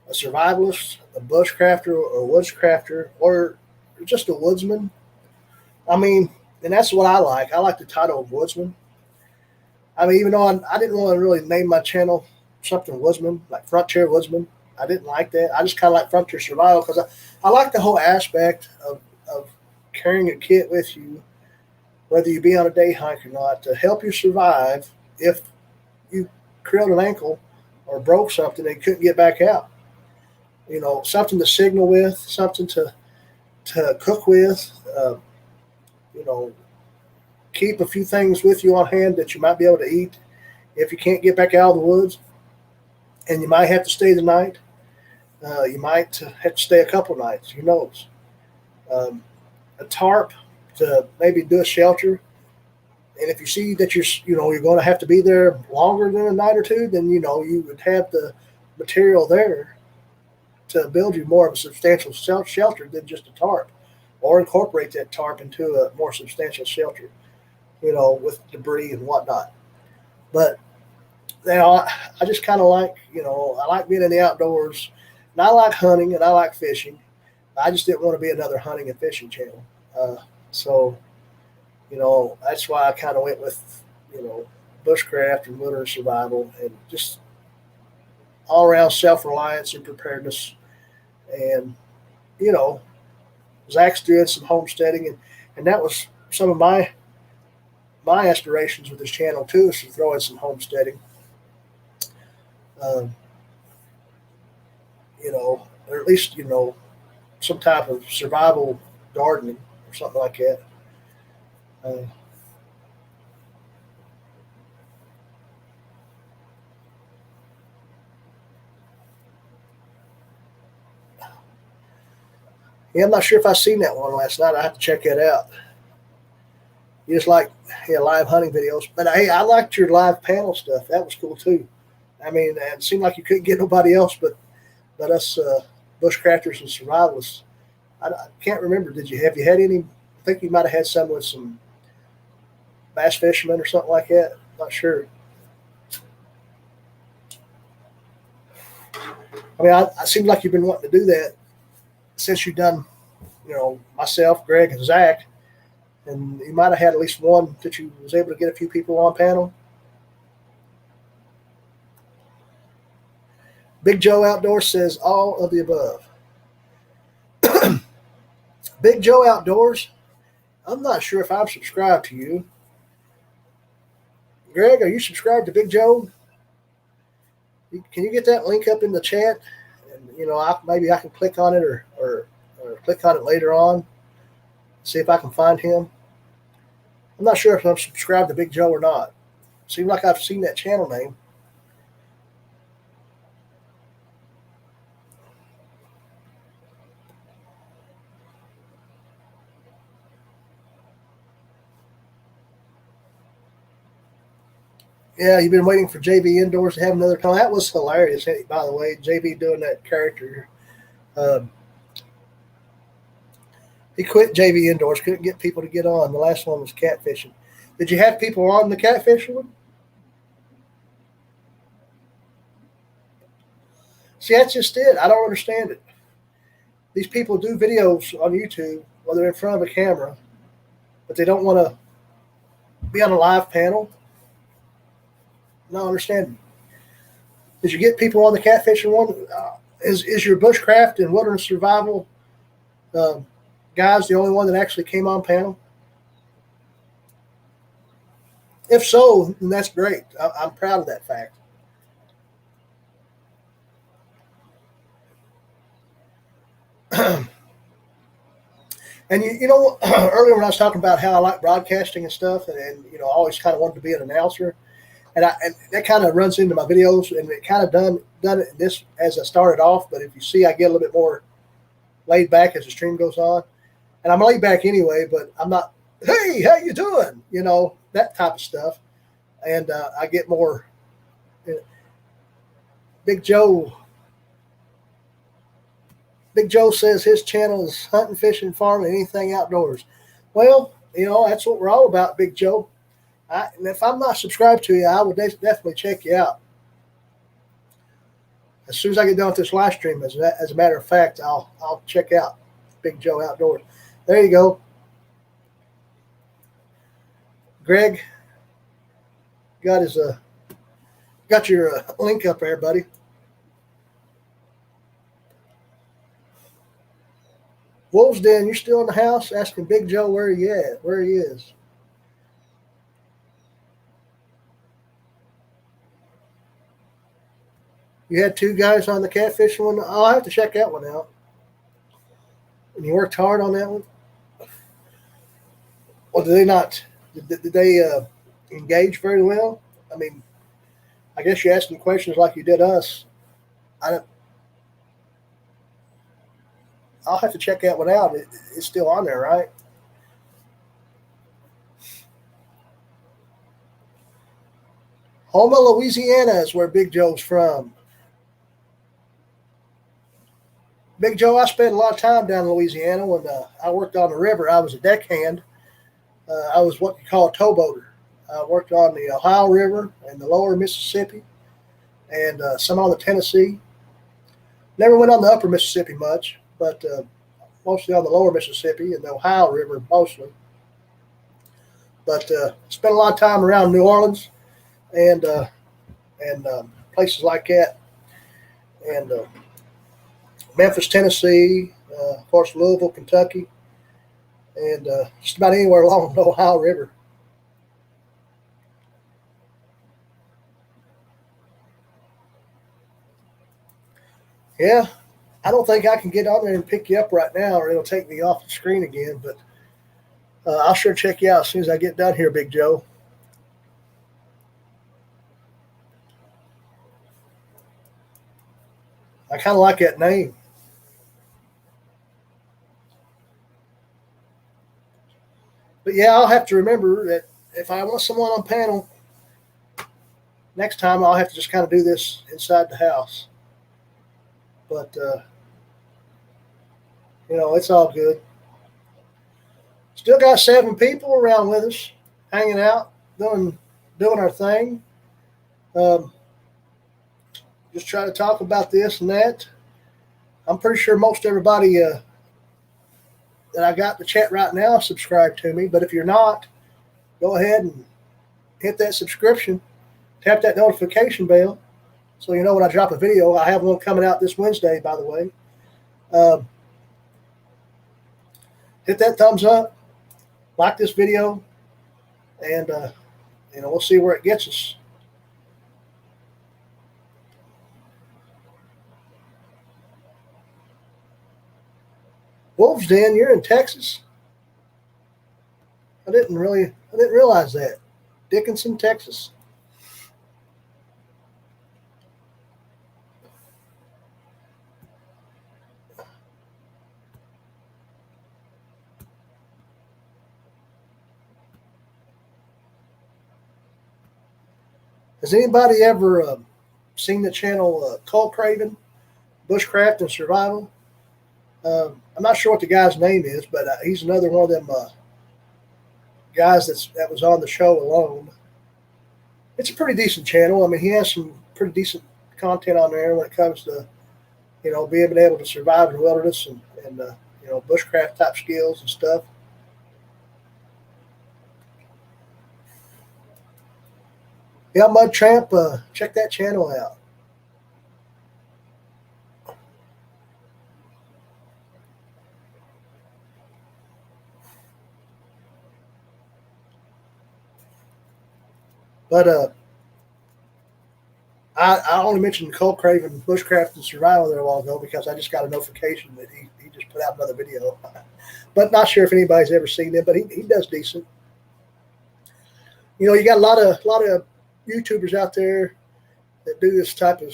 a survivalist, a bushcrafter, or a woodscrafter, or just a woodsman. I mean, and that's what I like. I like the title of woodsman. I mean, even though I didn't want to really name my channel something woodsman, like Frontier Woodsman. I didn't like that. I just kind of like Frontier Survival because I like the whole aspect of carrying a kit with you, whether you be on a day hike or not, to help you survive if you curled an ankle or broke something and couldn't get back out. Something to signal with, something to cook with, keep a few things with you on hand that you might be able to eat if you can't get back out of the woods, and you might have to stay the night. You might have to stay a couple nights. Who knows? A tarp to maybe do a shelter. And if you see that you're going to have to be there longer than a night or two, then you would have the material there to build you more of a substantial shelter than just a tarp, or incorporate that tarp into a more substantial shelter, with debris and whatnot. But I just kind of like, I like being in the outdoors, and I like hunting and I like fishing. I just didn't want to be another hunting and fishing channel. So, that's why I kind of went with, bushcraft and wilderness survival and just all around self reliance and preparedness. And, you know, Zach's doing some homesteading, and that was some of my aspirations with this channel too, is to throw in some homesteading. Um, or at least, some type of survival gardening or something like that. Uh, yeah, I'm not sure if I seen that one last night. I have to check that out. You just like live hunting videos, but hey, I liked your live panel stuff. That was cool too. I mean, it seemed like you couldn't get nobody else but us bushcrafters and survivalists. I can't remember. Have you had any? I think you might have had some with some bass fishermen or something like that. Not sure. I mean, I seem like you've been wanting to do that since you've done, myself, Greg, and Zach, and you might have had at least one that you was able to get a few people on panel. Big Joe Outdoors says all of the above. Big Joe Outdoors, I'm not sure if I'm subscribed to you. Greg, are you subscribed to Big Joe? Can you get that link up in the chat? And maybe I can click on it or click on it later on. See if I can find him. I'm not sure if I'm subscribed to Big Joe or not. Seems like I've seen that channel name. Yeah, you've been waiting for JV Indoors to have another call. That was hilarious, by the way. JV doing that character. He quit JV Indoors, couldn't get people to get on. The last one was catfishing. Did you have people on the catfishing one? See, that's just it. I don't understand it. These people do videos on YouTube while they're in front of a camera, but they don't want to be on a live panel. Not understanding. Did you get people on the catfishing one? Is your bushcraft and wilderness survival guys the only one that actually came on panel? If so, then that's great. I'm proud of that fact. And earlier when I was talking about how I like broadcasting and stuff, and I always kind of wanted to be an announcer. And that kind of runs into my videos, and it kind of done it this as I started off. But if you see, I get a little bit more laid back as the stream goes on, and I'm laid back anyway. But I'm not. Hey, how you doing? That type of stuff, and I get more. Big Joe says his channel is hunting, fishing, farming, anything outdoors. Well, that's what we're all about, Big Joe. And if I'm not subscribed to you, I would definitely check you out. As soon as I get done with this live stream, as a matter of fact, I'll check out Big Joe Outdoors. There you go. Greg, got your link up there, buddy. Wolves Den, you still in the house? Asking Big Joe where he is. You had two guys on the catfish one. I'll have to check that one out. And you worked hard on that one? Or did they not? Did they engage very well? I mean, I guess you asked them questions like you did us. I'll have to check that one out. It's still on there, right? Houma, Louisiana is where Big Joe's from. Big Joe, I spent a lot of time down in Louisiana when I worked on the river. I was a deckhand. I was what you call a towboater. I worked on the Ohio River and the lower Mississippi and some on the Tennessee. Never went on the upper Mississippi much, but mostly on the lower Mississippi and the Ohio River mostly. But spent a lot of time around New Orleans and places like that, and Memphis, Tennessee, of course, Louisville, Kentucky, and just about anywhere along the Ohio River. Yeah, I don't think I can get on there and pick you up right now, or it'll take me off the screen again. But I'll sure check you out as soon as I get done here, Big Joe. I kind of like that name. But yeah, I'll have to remember that if I want someone on panel, next time I'll have to just kind of do this inside the house. But, it's all good. Still got 7 people around with us, hanging out, doing our thing. Just trying to talk about this and that. I'm pretty sure most everybody that I got in the chat right now subscribe to me. But if you're not, go ahead and hit that subscription. Tap that notification bell so you know when I drop a video. I have one coming out this Wednesday, by the way. Hit that thumbs up, like this video, and we'll see where it gets us. Wolves Den, you're in Texas. I didn't realize that. Dickinson, Texas. Has anybody ever seen the channel Cole Craven, Bushcraft and Survival? I'm not sure what the guy's name is, but he's another one of them guys that was on the show alone. It's a pretty decent channel. I mean, he has some pretty decent content on there when it comes to, being able to survive in the wilderness and bushcraft type skills and stuff. Yeah, Mud Tramp, check that channel out. But I only mentioned Cole Craven, Bushcraft and Survival there a while ago because I just got a notification that he just put out another video. But not sure if anybody's ever seen him, but he does decent. You got a lot of YouTubers out there that do this type of,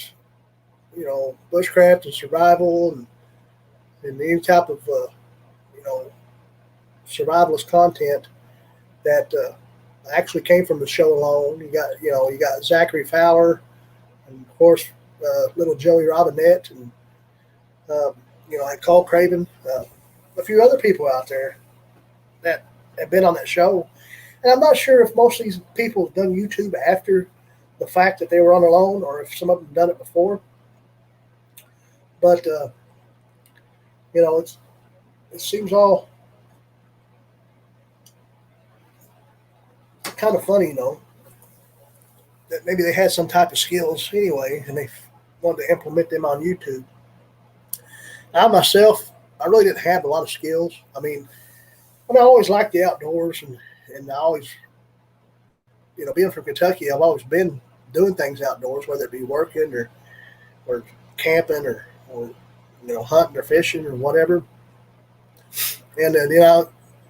bushcraft and survival and any type of, survivalist content that actually came from the show alone. You got Zachary Fowler, and of course, little Joey Robinette, and like Cole Craven, a few other people out there that have been on that show. And I'm not sure if most of these people have done YouTube after the fact that they were on their own, or if some of them have done it before. But it seems all kind of funny, that maybe they had some type of skills anyway, and they wanted to implement them on YouTube. I myself, I really didn't have a lot of skills. I mean, I always liked the outdoors, and I always, being from Kentucky, I've always been doing things outdoors, whether it be working or camping or hunting or fishing or whatever. And then, I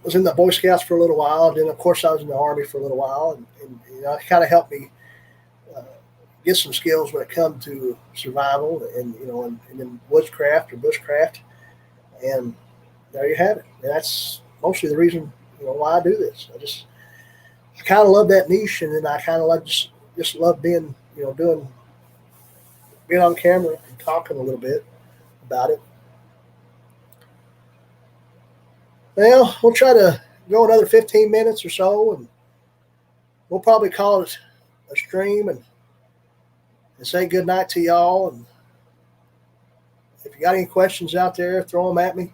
was in the Boy Scouts for a little while. And then, of course, I was in the Army for a little while. And it kind of helped me get some skills when it comes to survival and then woodscraft or bushcraft. And there you have it. And that's mostly the reason, why I do this. I kind of love that niche. And then I kind of just love being, being on camera and talking a little bit about it. Well, we'll try to go another 15 minutes or so, and we'll probably call it a stream and say good night to y'all. And if you got any questions out there, throw them at me.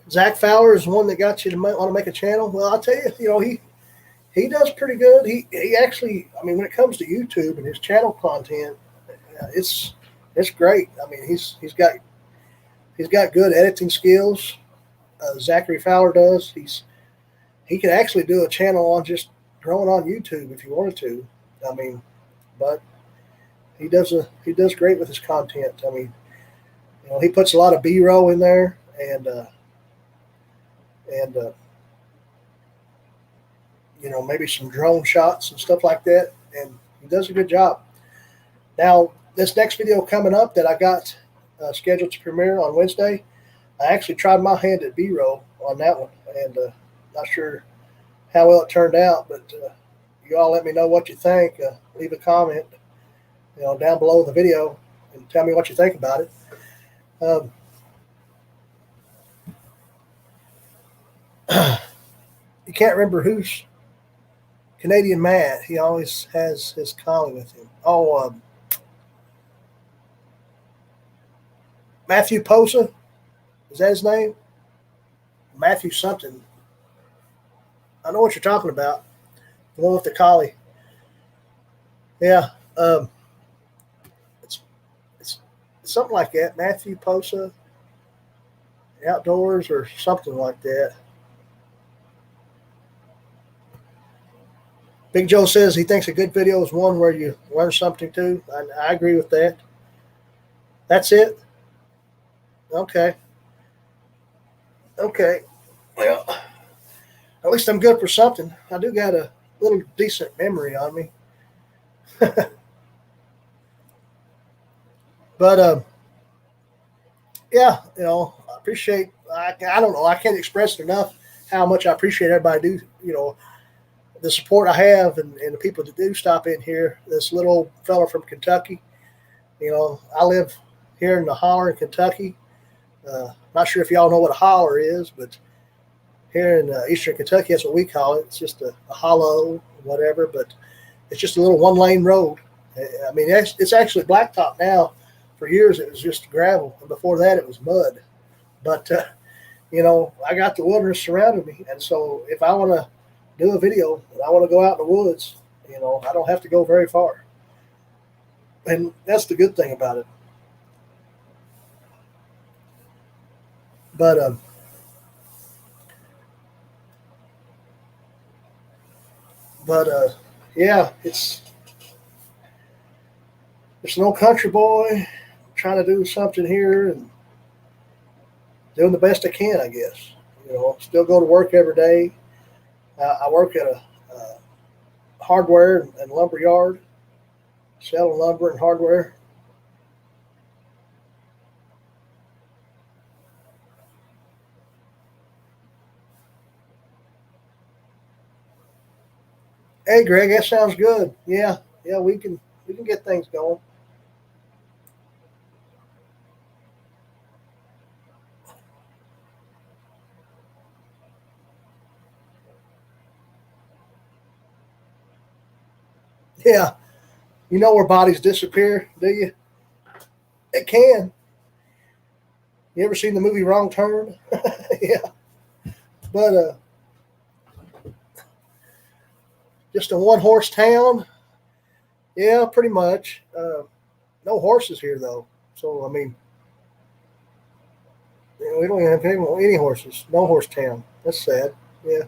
Zach Fowler is the one that got you to want to make a channel. Well, I'll tell you, he does pretty good. He actually, I mean, when it comes to YouTube and his channel content, it's great. I mean, he's got good editing skills. Zachary Fowler does. He can actually do a channel on just growing on YouTube if you wanted to. I mean, but he does great with his content. I mean, he puts a lot of B-roll in there and maybe some drone shots and stuff like that, and he does a good job. Now, this next video coming up that I got scheduled to premiere on Wednesday, I actually tried my hand at B-roll on that one, and not sure how well it turned out, but you all let me know what you think. Leave a comment, down below the video, and tell me what you think about it. You can't remember who's Canadian Matt. He always has his collie with him. Oh, Matthew Posa. Is that his name? Matthew something. I know what you're talking about. The one with the collie. Yeah. It's something like that. Matthew Posa Outdoors or something like that. Big Joe says he thinks a good video is one where you learn something too. I agree with that. That's it? Okay. Well, at least I'm good for something. I do got a little decent memory on me. But, yeah, I appreciate, I don't know, I can't express it enough how much I appreciate everybody the support I have and the people that do stop in here. This little old fella from Kentucky, I live here in the holler in Kentucky. Not sure if y'all know what a holler is, but here in eastern Kentucky, that's what we call it. It's just a hollow, whatever, but it's just a little one-lane road. I mean, it's actually blacktop now. For years, it was just gravel, and before that, it was mud. But, I got the wilderness surrounding me, and so if I want to do a video and I want to go out in the woods, I don't have to go very far. And that's the good thing about it. But yeah, it's an old country boy trying to do something here and doing the best I can, I guess. Still go to work every day. I work at a hardware and lumber yard, selling lumber and hardware. Hey, Greg, that sounds good. Yeah, we can get things going. Yeah, you know where bodies disappear, do you? It can. You ever seen the movie Wrong Turn? Yeah, but just a one-horse town. Yeah, pretty much. No horses here though, so I mean, we don't even have any horses. No horse town. That's sad. Yeah.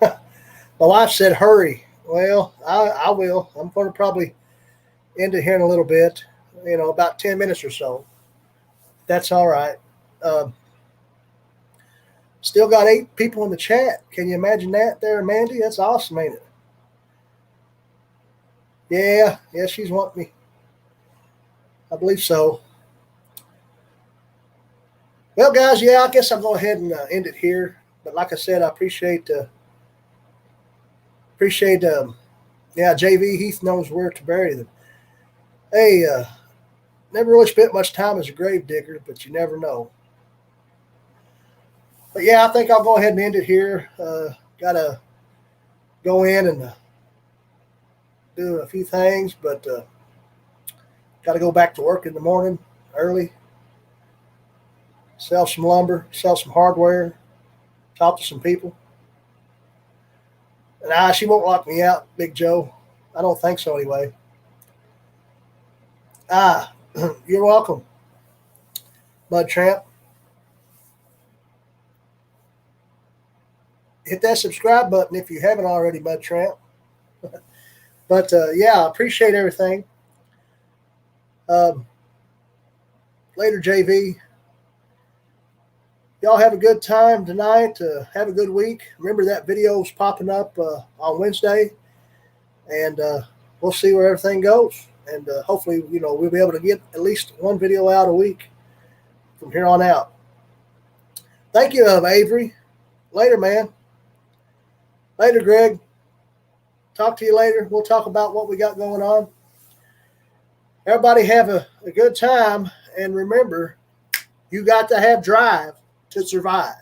My wife said, "Hurry." Well, I will. I'm going to probably end it here in a little bit. About 10 minutes or so. That's all right. Still got 8 people in the chat. Can you imagine that there, Mandy? That's awesome, ain't it? Yeah, she's wanting me. I believe so. Well, guys, yeah, I guess I'll go ahead and end it here. But like I said, I appreciate JV Heath knows where to bury them. Hey, never really spent much time as a grave digger, but you never know. But yeah, I think I'll go ahead and end it here. Gotta go in and do a few things, but gotta go back to work in the morning early. sell some lumber, sell some hardware, talk to some people. And she won't lock me out, Big Joe. I don't think so anyway. You're welcome, Mud Tramp. Hit that subscribe button if you haven't already, Mud Tramp. But yeah, I appreciate everything. Later, JV. Y'all have a good time tonight. Have a good week. Remember that video is popping up on Wednesday, and we'll see where everything goes. And hopefully, we'll be able to get at least one video out a week from here on out. Thank you, Avery. Later, man. Later, Greg. Talk to you later. We'll talk about what we got going on. Everybody have a good time. And remember, you got to have drive to survive.